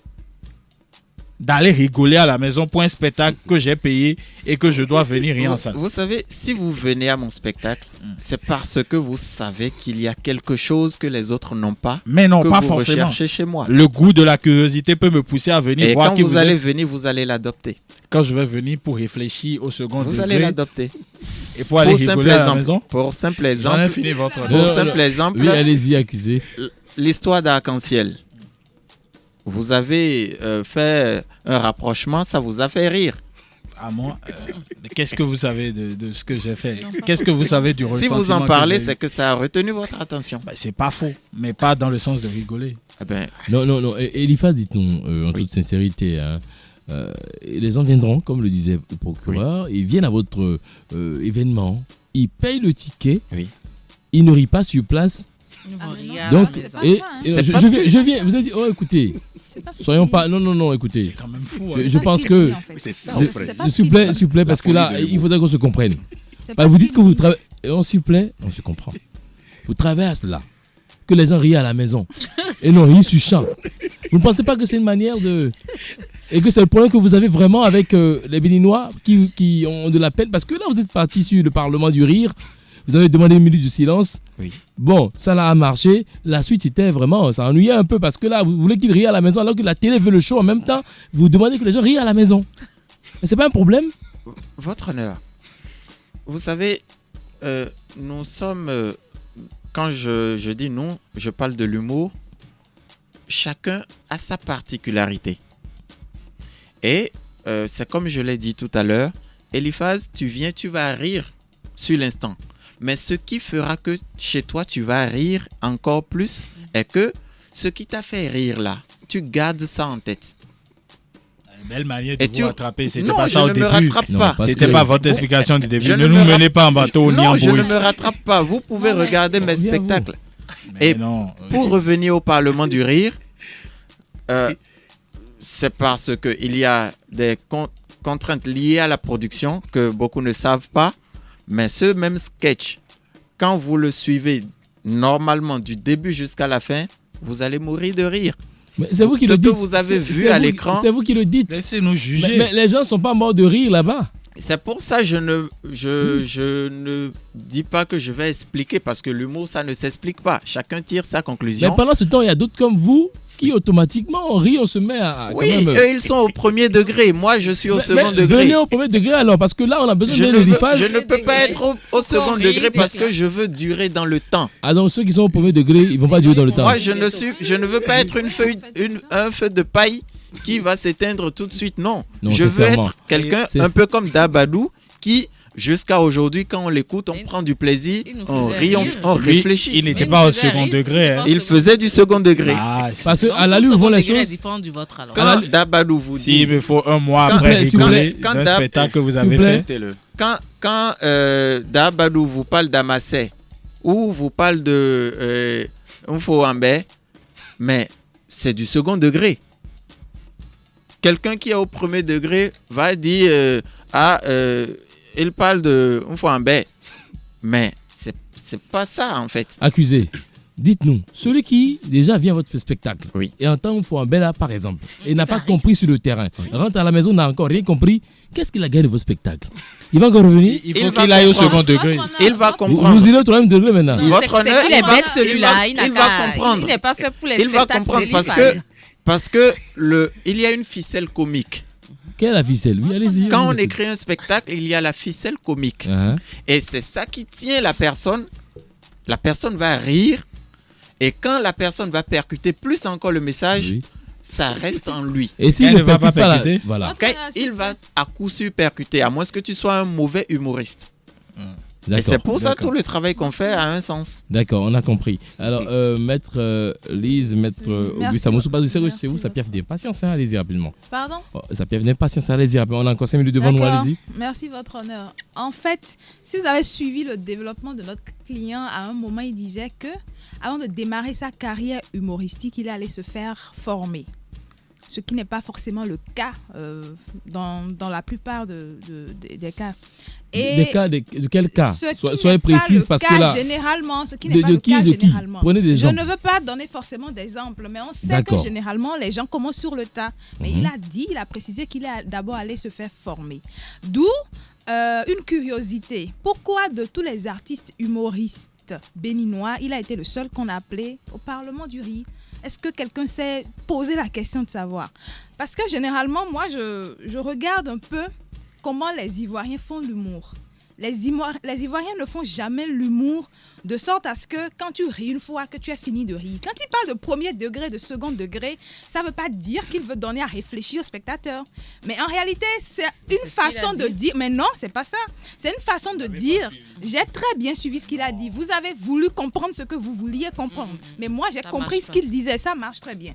d'aller rigoler à la maison pour un spectacle que j'ai payé et que je dois venir rire en salle. Vous savez, si vous venez à mon spectacle, c'est parce que vous savez qu'il y a quelque chose que les autres n'ont pas. Mais non, que pas vous forcément. recherchez chez moi. Le goût de la curiosité peut me pousser à venir Et voir quand qui vous allez êtes. venir, vous allez l'adopter. Quand je vais venir pour réfléchir au second Vous allez degré l'adopter. et pour aller Pour simple rigoler à la exemple, maison. pour simple J'en ai exemple, fini votre pour Non, simple non. exemple, Oui, allez-y, accusé. l'histoire d'Arc-en-Ciel. Vous avez fait un rapprochement, ça vous a fait rire. À moi, qu'est-ce que vous savez de ce que j'ai fait? Qu'est-ce que vous savez du Si ressentiment vous en que parlez, j'ai eu? c'est que ça a retenu votre attention. Bah, c'est pas faux, mais pas dans le sens de rigoler. Eh ben, Non. Eliphas, dites-nous, en toute sincérité, hein, les gens viendront, comme le disait le procureur, ils viennent à votre événement, ils payent le ticket, Oui. ils ne rient pas sur place. Donc, c'est pas et, ça, hein. et C'est je, pas je ce viens, que- je viens, vous avez dit, oh écoutez, C'est pas ce soyons qu'il pas, dit. non, écoutez, C'est quand même fou. je, hein. je pas pense ce que, qu'il dit, en fait. C'est ça, c'est- frère. C'est pas s'il vous plaît, s'il vous plaît, parce que là, folie de il faudrait qu'on se comprenne. C'est Bah, pas vous ce dites qu'il que vous dit. travaillez, s'il vous plaît, on se comprend. Vous traversez là, que les gens rient à la maison, et non, rient sur champ. Vous ne pensez pas que c'est une manière de... Et que c'est le problème que vous avez vraiment avec les Béninois qui ont de la peine, parce que là, vous êtes parti sur le Parlement du Rire, vous avez demandé une minute de silence. Oui. Bon, ça là a marché. La suite, c'était vraiment, ça ennuyait un peu, parce que là, vous voulez qu'ils rient à la maison, alors que la télé veut le show en même temps, vous demandez que les gens rient à la maison. Mais c'est pas un problème? Votre honneur, vous savez, nous sommes, quand je dis nous, je parle de l'humour, chacun a sa particularité. Et c'est comme je l'ai dit tout à l'heure, Eliphas, tu viens, tu vas rire sur l'instant. Mais ce qui fera que chez toi, tu vas rire encore plus est que ce qui t'a fait rire là, tu gardes ça en tête. Belle manière de Et vous tu... rattraper. C'était Non, pas je ça au ne me début. rattrape Non, pas. parce C'était que- pas votre explication du début. Je Ne ne nous me menez pas en bateau ni en Non, je ne brouille. me rattrape pas. Vous pouvez Non, mais- regarder mes Bien vous. spectacles. Mais Et non. Pour revenir au Parlement du Rire, c'est parce qu'il y a des contraintes liées à la production que beaucoup ne savent pas. Mais ce même sketch, quand vous le suivez normalement du début jusqu'à la fin, vous allez mourir de rire. Mais c'est vous qui Ce le que dites. vous avez C'est- vu c'est à vous- l'écran. C'est vous qui le dites. Laissez-nous juger. Mais les gens ne sont pas morts de rire là-bas. C'est pour ça que je ne dis pas que je vais expliquer, parce que l'humour, ça ne s'explique pas. Chacun tire sa Mais conclusion. pendant ce temps, il y a d'autres comme vous qui automatiquement on rit, on se met à Oui, quand même. eux, ils sont au premier degré. Moi, je suis au second Mais degré. venez au premier degré alors, parce que là, on a besoin Je de ne, veux- l'Eliphas. je ne peux pas être au second rire, degré parce parce que je veux durer dans le temps. Ah donc ceux qui sont au premier degré, ils vont pas durer dans le temps. Moi, je ne veux pas être un feu de paille qui va s'éteindre tout de suite. Non, Non, je veux sincèrement. être quelqu'un C'est- un peu comme Dabadou qui, jusqu'à aujourd'hui, quand on l'écoute, on prend du plaisir, il nous on faisait rit, rire. on Lui, réfléchit. il n'était Mais pas il au faisait second rire. degré. hein. Il faisait du second degré. Ah, Parce Donc, qu'à la son lui, où vont second les degré est choses. différent du vôtre alors. Quand la- Dabadou vous dit, s'il me faut un mois Quand- après s'il vous plaît, rigoler quand d'un Dab- spectacle que vous s'il vous avez plaît. fait. Mettez-le. quand Dabadou vous parle d'Amassé ou vous parle de Mfouambé, mais c'est du second degré. Quelqu'un qui est au premier degré va dire il parle de Mfouambé, mais c'est pas ça en fait. Accusé, dites-nous, celui qui déjà vient à votre spectacle Oui. et entend Fouambella par exemple, et n'a pas compris sur le terrain, rentre à la maison, n'a encore rien compris, qu'est-ce qu'il a gagné de votre spectacle? Il va encore revenir? Il faut Il va qu'il aille au comprendre. second degré. Il va Vous, comprendre. vous irez au troisième degré maintenant. Il- Votre honneur, c'est qu'il est il va- bête celui-là. il va comprendre. Il n'est pas fait pour les Il va spectacles comprendre d'Eliphas. parce que il y a une ficelle comique. Quelle est la ficelle? Oui, allez-y. Quand on allez-y. écrit un spectacle, il y a la ficelle comique. Ah, Et c'est ça qui tient la personne. La personne va rire. Et quand la personne va percuter plus encore le message, oui. ça reste en lui. Et s'il Elle ne ne va percute pas pas la... percuter. Voilà, Quand il va à coup sûr percuter, à moins que tu sois un mauvais humoriste. Et c'est d'accord. pour ça d'accord. tout le travail qu'on fait a un sens. D'accord, on a compris. Alors, maître Lise, maître Merci. Auguste Amoussou, parce que c'est Merci chez vous, ça piaffe d'impatience, hein, allez-y rapidement. Pardon? Oh, ça piaffe d'impatience, allez-y rapidement. On a encore 5 minutes devant nous, D'accord. allez-y. Merci, votre honneur. En fait, si vous avez suivi le développement de notre client, à un moment, il disait que avant de démarrer sa carrière humoristique, il allait se faire former. ce qui n'est pas forcément le cas dans la plupart des cas. Des cas de quel cas? Soyez précise parce que là. Généralement, ce qui n'est pas le cas généralement. Prenez des Je exemples. ne veux pas donner forcément d'exemples, mais on sait D'accord. que généralement les gens commencent sur le tas. Mais il a précisé qu'il est d'abord allé se faire former. D'où une curiosité. Pourquoi de tous les artistes humoristes béninois, il a été le seul qu'on a appelé au Parlement du Riz? Est-ce que quelqu'un s'est posé la question de savoir? Parce que généralement, moi, je regarde un peu comment les Ivoiriens font l'humour. Les Ivoiriens ne font jamais l'humour de sorte à ce que quand tu ris une fois, que tu as fini de rire. Quand il parle de premier degré, de second degré, ça ne veut pas dire qu'il veut donner à réfléchir au spectateur. Mais en réalité, c'est une façon de dire... Mais non, c'est pas ça. C'est une façon de dire... J'ai très bien suivi ce qu'il a dit. Vous avez voulu comprendre ce que vous vouliez comprendre. Mais moi, j'ai compris ce qu'il disait. Ça marche très bien.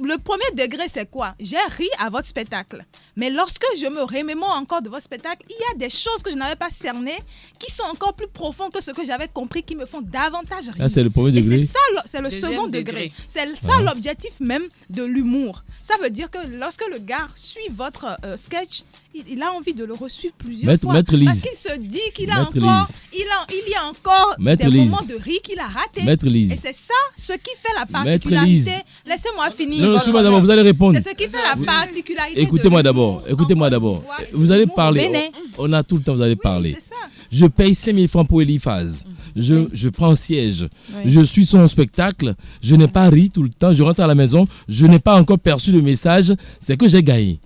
Le premier degré, c'est quoi? J'ai ri à votre spectacle. Mais lorsque je me remémore encore de votre spectacle, il y a des choses que je n'avais pas cernées qui sont encore plus profondes que ce que j'avais compris, qui me font davantage rire. Ah, c'est le premier degré. Et c'est ça, c'est le second degré. C'est ça l'objectif même de l'humour. Ça veut dire que lorsque le gars suit votre sketch, il a envie de le reçuire plusieurs fois. Maître Lise. Parce qu'il se dit qu'il a encore, il y a encore des moments de rire qu'il a ratés. Maître Lise. Et c'est ça ce qui fait la particularité. Laissez-moi finir. Non, suivez d'abord, vous allez répondre. C'est ce qui fait la particularité. Écoutez-moi d'abord. Écoutez-moi d'abord. Vous allez parler. On a tout le temps, vous allez parler. C'est ça. Je paye 5 000 francs pour Eliphaz. Je prends un siège. Je suis son spectacle. Je n'ai pas ri tout le temps. Je rentre à la maison. Je n'ai pas encore perçu le message. C'est que j'ai gagné.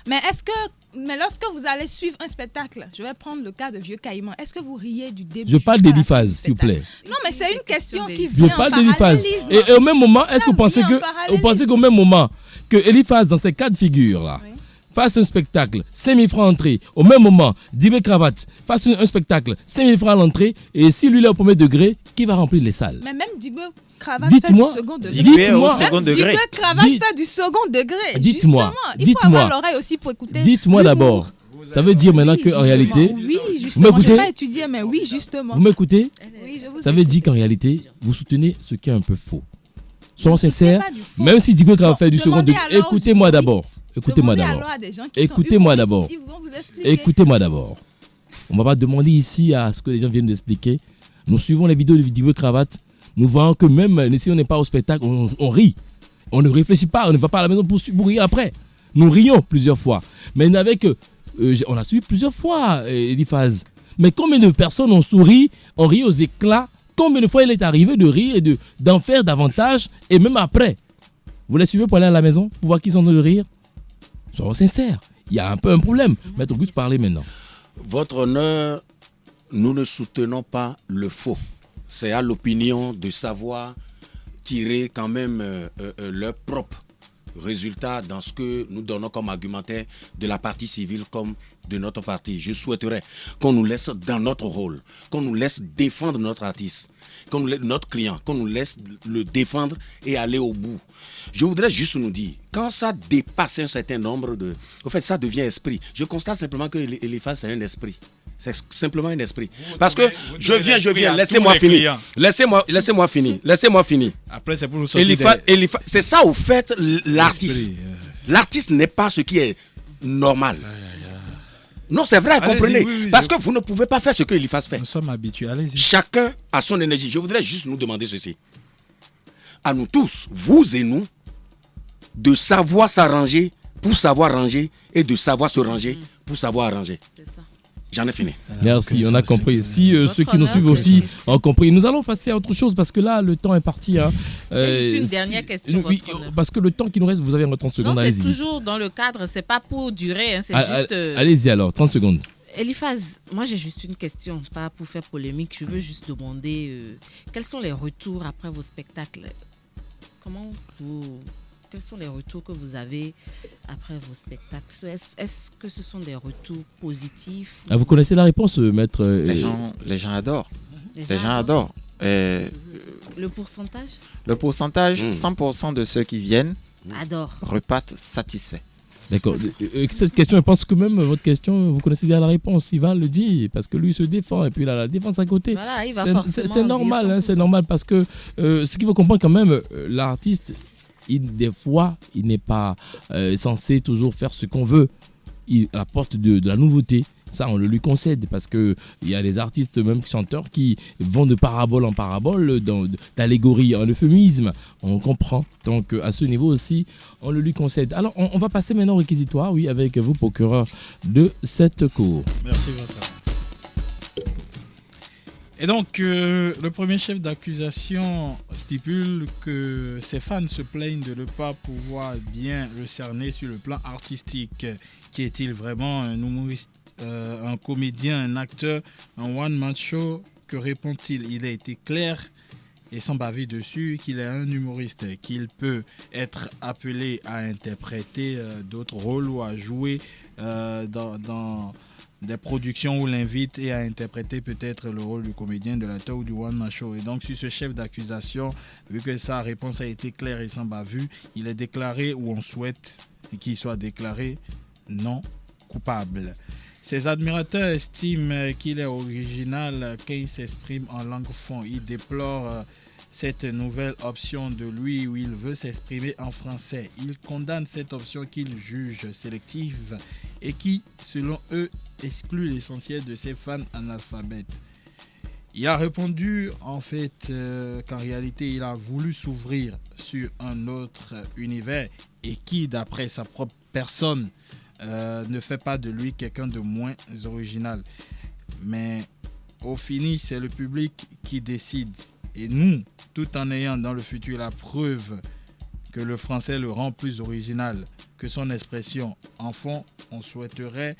Mais lorsque vous allez suivre un spectacle, je vais prendre le cas de Vieux Caïman. Est-ce que vous riez du début? Je parle d'Eliphaz, s'il vous plaît. Non, mais c'est une question qui vient. Je parle d'Eliphaz. Et au même moment, est-ce que vous pensez qu'au même moment que Eliphaz, dans ces cas de figure-là, fasse un spectacle, 5 000 francs entrée, au même moment, Dibé Cravate fasse un spectacle, 5 000 francs à l'entrée, et si lui est au premier degré, qui va remplir les salles? Mais même Dibé Cravate fait du second degré. Dites-moi. Dibé Cravate fait du second degré. Dites-moi. Il faut avoir l'oreille aussi pour écouter. Dites-moi d'abord. Ça veut dire maintenant qu'en réalité... Oui, justement. Je n'ai pas étudié, mais oui, justement. Vous m'écoutez? Oui, je vous Ça veut dire qu'en réalité, vous soutenez ce qui est un peu faux. Soyons sincères, pas du faux. même si Dibé Cravate fait du second Demandez degré, alors aux écoutez-moi d'abord. humoristes. Écoutez-moi Demandez d'abord. alors à des gens qui sont Écoutez-moi humoristes, d'abord. ils vont vous expliquer. Écoutez-moi d'abord. On ne va pas demander ici à ce que les gens viennent d'expliquer. Nous suivons les vidéos de Dibé Cravate. Nous voyons que même si on n'est pas au spectacle, on rit. On ne réfléchit pas, on ne va pas à la maison pour rire après. Nous rions plusieurs fois. Mais on a suivi plusieurs fois Eliphaz. Mais combien de personnes ont souri, ont ri aux éclats? Combien de fois il est arrivé de rire et d'en faire davantage et même après? Vous les suivez pour aller à la maison, pour voir qui sont en train de rire? Soyons sincères, il y a un peu un problème. Maître Auguste, parlez maintenant. Votre honneur, nous ne soutenons pas le faux. C'est à l'opinion de savoir tirer quand même leur propre résultat dans ce que nous donnons comme argumentaire de la partie civile comme de notre parti. Je souhaiterais qu'on nous laisse dans notre rôle, qu'on nous laisse défendre notre artiste, notre client, qu'on nous laisse le défendre et aller au bout. Je voudrais juste nous dire, quand ça dépasse un certain nombre de... En fait, ça devient esprit. Je constate simplement que Eliphaz, c'est un esprit. C'est simplement un esprit. Parce que je viens, laissez-moi finir. Laissez-moi finir. Après, c'est pour nous sortir Eliphaz, c'est ça, au fait, l'artiste. L'artiste n'est pas ce qui est normal. Non, c'est vrai, comprenez. Parce que vous ne pouvez pas faire ce que Eliphaz fait. Nous sommes habitués, allez-y. Chacun a son énergie. Je voudrais juste nous demander ceci. À nous tous, vous et nous, de savoir s'arranger pour savoir ranger et de savoir se ranger pour savoir arranger. C'est ça. J'en ai fini. Merci, on a compris. Si ceux qui nous suivent aussi ont compris, nous allons passer à autre chose parce que là, le temps est parti. Hein. J'ai juste une dernière question. Oui, parce que le temps qui nous reste, vous avez 30 secondes. Non, c'est allez-y. toujours dans le cadre, c'est pas pour durer, hein, c'est juste... Allez-y alors, 30 secondes. Eliphaz, moi j'ai juste une question, pas pour faire polémique, je veux juste demander quels sont les retours après vos spectacles? Quels sont les retours que vous avez après vos spectacles? Est-ce que ce sont des retours positifs? Vous connaissez la réponse, maître? Les gens adorent. Les gens adorent. Le pourcentage? Le pourcentage, 100% de ceux qui viennent adorent. Repartent satisfaits. D'accord. Cette question, je pense que même votre question, vous connaissez déjà la réponse. Il va le dire parce que lui se défend et puis il a la défense à côté. Voilà, il va c'est normal, hein, c'est normal parce que ce qu'il faut comprendre quand même, l'artiste, des fois, il n'est pas censé toujours faire ce qu'on veut. Il apporte de la nouveauté. Ça, on le lui concède parce qu'il y a des artistes, même chanteurs, qui vont de parabole en parabole, d'allégorie en euphémisme. On comprend. Donc, à ce niveau aussi, on le lui concède. Alors, on va passer maintenant au réquisitoire, oui, avec vous, procureur de cette cour. Merci, votre avis. Et donc, le premier chef d'accusation stipule que ses fans se plaignent de ne pas pouvoir bien le cerner sur le plan artistique. Qui est-il vraiment? Un humoriste, un comédien, un acteur, un one-man show? Que répond-il? Il a été clair et sans baver dessus qu'il est un humoriste, qu'il peut être appelé à interpréter d'autres rôles ou à jouer dans des productions où l'invite et à interpréter peut-être le rôle du comédien, de l'acteur ou du one-man show. Et donc, sur ce chef d'accusation, vu que sa réponse a été claire et sans bavure, il est déclaré, ou on souhaite qu'il soit déclaré, non coupable. Ses admirateurs estiment qu'il est original quand il s'exprime en langue fon. Il déplore cette nouvelle option de lui où il veut s'exprimer en français. Il condamne cette option qu'il juge sélective et qui, selon eux, exclut l'essentiel de ses fans analphabètes. Il a répondu en fait qu'en réalité, il a voulu s'ouvrir sur un autre univers et qui, d'après sa propre personne, ne fait pas de lui quelqu'un de moins original. Mais au fini, c'est le public qui décide. Et nous, tout en ayant dans le futur la preuve que le français le rend plus original que son expression en fond, on souhaiterait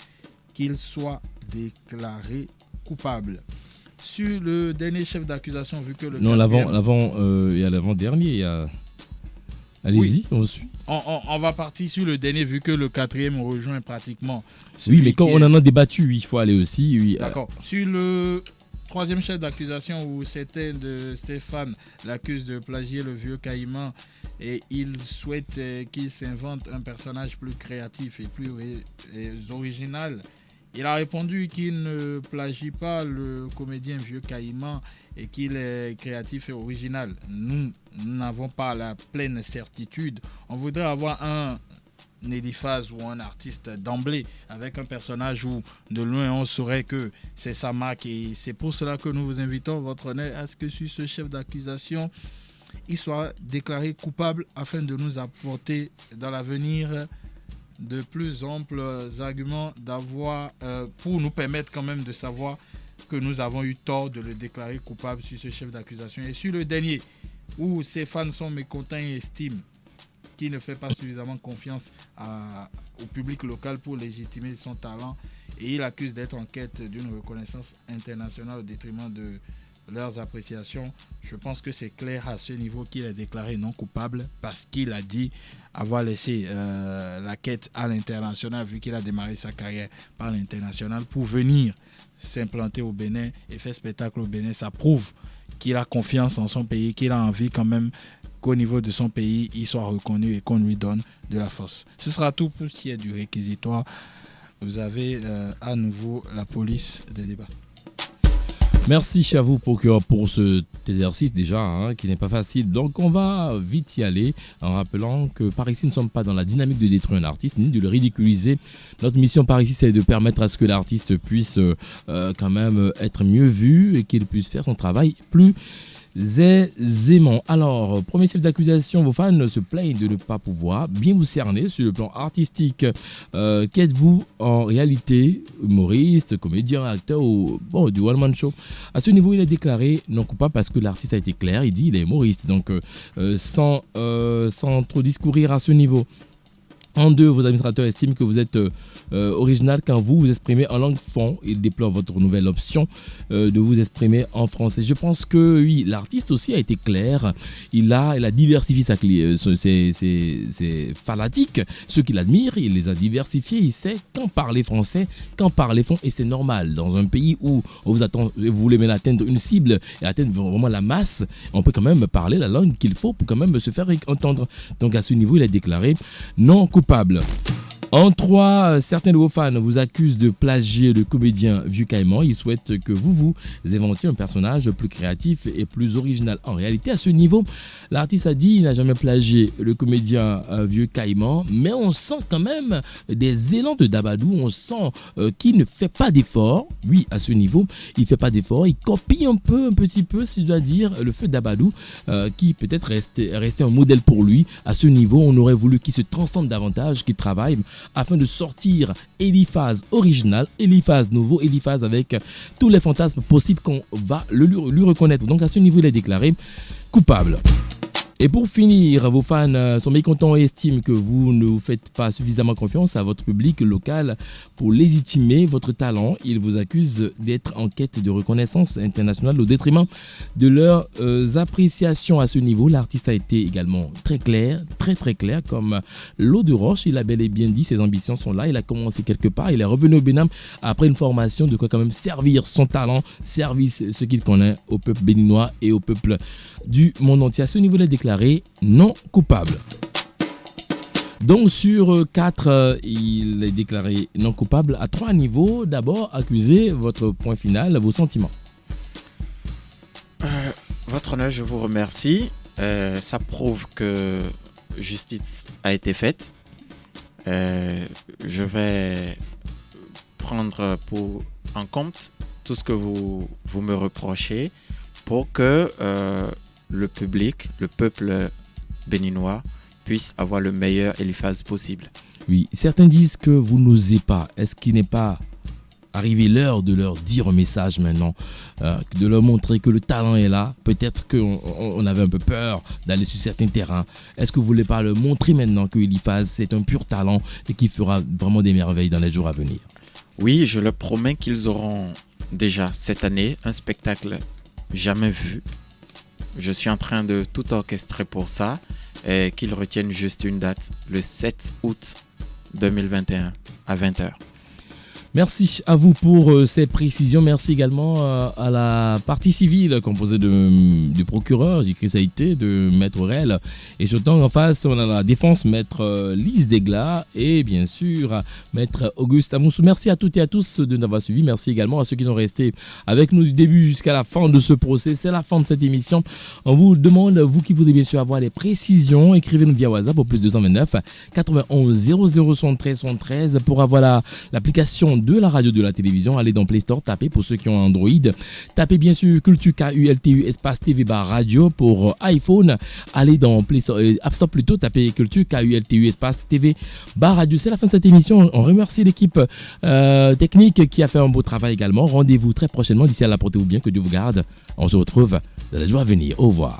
qu'il soit déclaré coupable. Sur le dernier chef d'accusation, vu que le... Non, il y a l'avant-dernier, il y a... Allez-y, oui. On suit. On va partir sur le dernier, vu que le quatrième rejoint pratiquement... Oui, mais quand on en a débattu, il faut aller aussi... Oui. D'accord. Sur le troisième chef d'accusation, où certains de ses fans l'accusent de plagier le vieux Caïman, et il souhaite qu'il s'invente un personnage plus créatif et plus original. Il a répondu qu'il ne plagie pas le comédien vieux Caïman et qu'il est créatif et original. Nous n'avons pas la pleine certitude. On voudrait avoir un Eliphaz ou un artiste d'emblée avec un personnage où de loin on saurait que c'est sa marque, et c'est pour cela que nous vous invitons, votre honneur, à ce que sur ce chef d'accusation, il soit déclaré coupable afin de nous apporter dans l'avenir de plus amples arguments pour nous permettre quand même de savoir que nous avons eu tort de le déclarer coupable sur ce chef d'accusation. Et sur le dernier, où ses fans sont mécontents et estiment qu'il ne fait pas suffisamment confiance au public local pour légitimer son talent, et il accuse d'être en quête d'une reconnaissance internationale au détriment de leurs appréciations. Je pense que c'est clair à ce niveau qu'il est déclaré non coupable, parce qu'il a dit avoir laissé la quête à l'international, vu qu'il a démarré sa carrière par l'international pour venir s'implanter au Bénin et faire spectacle au Bénin. Ça prouve qu'il a confiance en son pays, qu'il a envie quand même qu'au niveau de son pays, il soit reconnu et qu'on lui donne de la force. Ce sera tout pour ce qui est du réquisitoire. Vous avez à nouveau la police des débats. Merci à vous, procureur, pour cet exercice déjà, qui n'est pas facile. Donc, on va vite y aller en rappelant que par ici, nous ne sommes pas dans la dynamique de détruire un artiste, ni de le ridiculiser. Notre mission par ici, c'est de permettre à ce que l'artiste puisse quand même être mieux vu et qu'il puisse faire son travail plus aisément. Alors, premier chef d'accusation, vos fans se plaignent de ne pas pouvoir bien vous cerner sur le plan artistique. Qu'êtes-vous en réalité? Humoriste, comédien, acteur ou du one-man show? À ce niveau, il est déclaré non coupable parce que l'artiste a été clair. Il dit il est humoriste. Donc, sans trop discourir à ce niveau. En deux, vos administrateurs estiment que vous êtes original quand vous vous exprimez en langue fon. Ils déplorent votre nouvelle option de vous exprimer en français. Je pense que oui, l'artiste aussi a été clair. Il a diversifié ses fanatiques, ceux qui l'admirent, il les a diversifiés. Il sait quand parler français, quand parler fon, et c'est normal. Dans un pays où vous voulez même atteindre une cible et atteindre vraiment la masse, on peut quand même parler la langue qu'il faut pour quand même se faire entendre. Donc à ce niveau, il est déclaré non coupable. En 3, certains de vos fans vous accusent de plagier le comédien Vieux Caïman. Ils souhaitent que vous inventiez un personnage plus créatif et plus original. En réalité, à ce niveau, l'artiste a dit qu'il n'a jamais plagié le comédien Vieux Caïman, mais on sent quand même des élans de Dabadou. On sent qu'il ne fait pas d'effort. Oui, à ce niveau, il ne fait pas d'effort. Il copie un petit peu, si je dois dire, le feu Dabadou, qui peut-être restait un modèle pour lui. À ce niveau, on aurait voulu qu'il se transcende davantage, qu'il travaille afin de sortir Eliphaz original, Eliphaz nouveau, Eliphaz avec tous les fantasmes possibles qu'on va lui reconnaître. Donc à ce niveau, il est déclaré coupable. Et pour finir, vos fans sont mécontents et estiment que vous ne faites pas suffisamment confiance à votre public local pour légitimer votre talent. Ils vous accusent d'être en quête de reconnaissance internationale au détriment de leurs appréciations. À ce niveau, l'artiste a été également très clair, très clair, comme l'eau de roche. Il a bel et bien dit ses ambitions sont là. Il a commencé quelque part. Il est revenu au Bénin après une formation de quoi quand même servir son talent, servir ce qu'il connaît au peuple béninois et au peuple du monde entier. À ce niveau, il est déclaré non coupable. Donc sur 4, il est déclaré non coupable à 3 niveaux. D'abord, accusé, votre point final, vos sentiments. Votre honneur, je vous remercie. Ça prouve que justice a été faite. Je vais prendre en compte tout ce que vous me reprochez pour que le public, le peuple béninois puisse avoir le meilleur Eliphaz possible. Oui, certains disent que vous n'osez pas. Est-ce qu'il n'est pas arrivé l'heure de leur dire un message maintenant, de leur montrer que le talent est là? Peut-être qu'on avait un peu peur d'aller sur certains terrains. Est-ce que vous ne voulez pas leur montrer maintenant que Eliphaz c'est un pur talent et qui fera vraiment des merveilles dans les jours à venir? Oui, je leur promets qu'ils auront déjà cette année un spectacle jamais vu. Je suis en train de tout orchestrer pour ça et qu'ils retiennent juste une date, le 7 août 2021 à 20h. Merci à vous pour ces précisions. Merci également à la partie civile composée du procureur, du Chrysaïté, de Maître Aurel. Et surtout en face, on a la défense, Maître Lise Degla et bien sûr Maître Auguste Amoussou. Merci à toutes et à tous de nous avoir suivis. Merci également à ceux qui sont restés avec nous du début jusqu'à la fin de ce procès. C'est la fin de cette émission. On vous demande, vous qui voulez bien sûr avoir les précisions, écrivez-nous via WhatsApp au plus 229 91 00 73 73 pour avoir l'application de la radio, de la télévision. Allez dans Play Store, tapez pour ceux qui ont Android, tapez bien sûr Culture KULTU espace TV bar radio pour iPhone. Allez dans Play Store, App Store plutôt, tapez Culture KULTU espace TV bar radio. C'est la fin de cette émission. On remercie l'équipe technique qui a fait un beau travail également. Rendez-vous très prochainement. D'ici là, portez-vous bien, que Dieu vous garde. On se retrouve dans les jours à venir. Au revoir.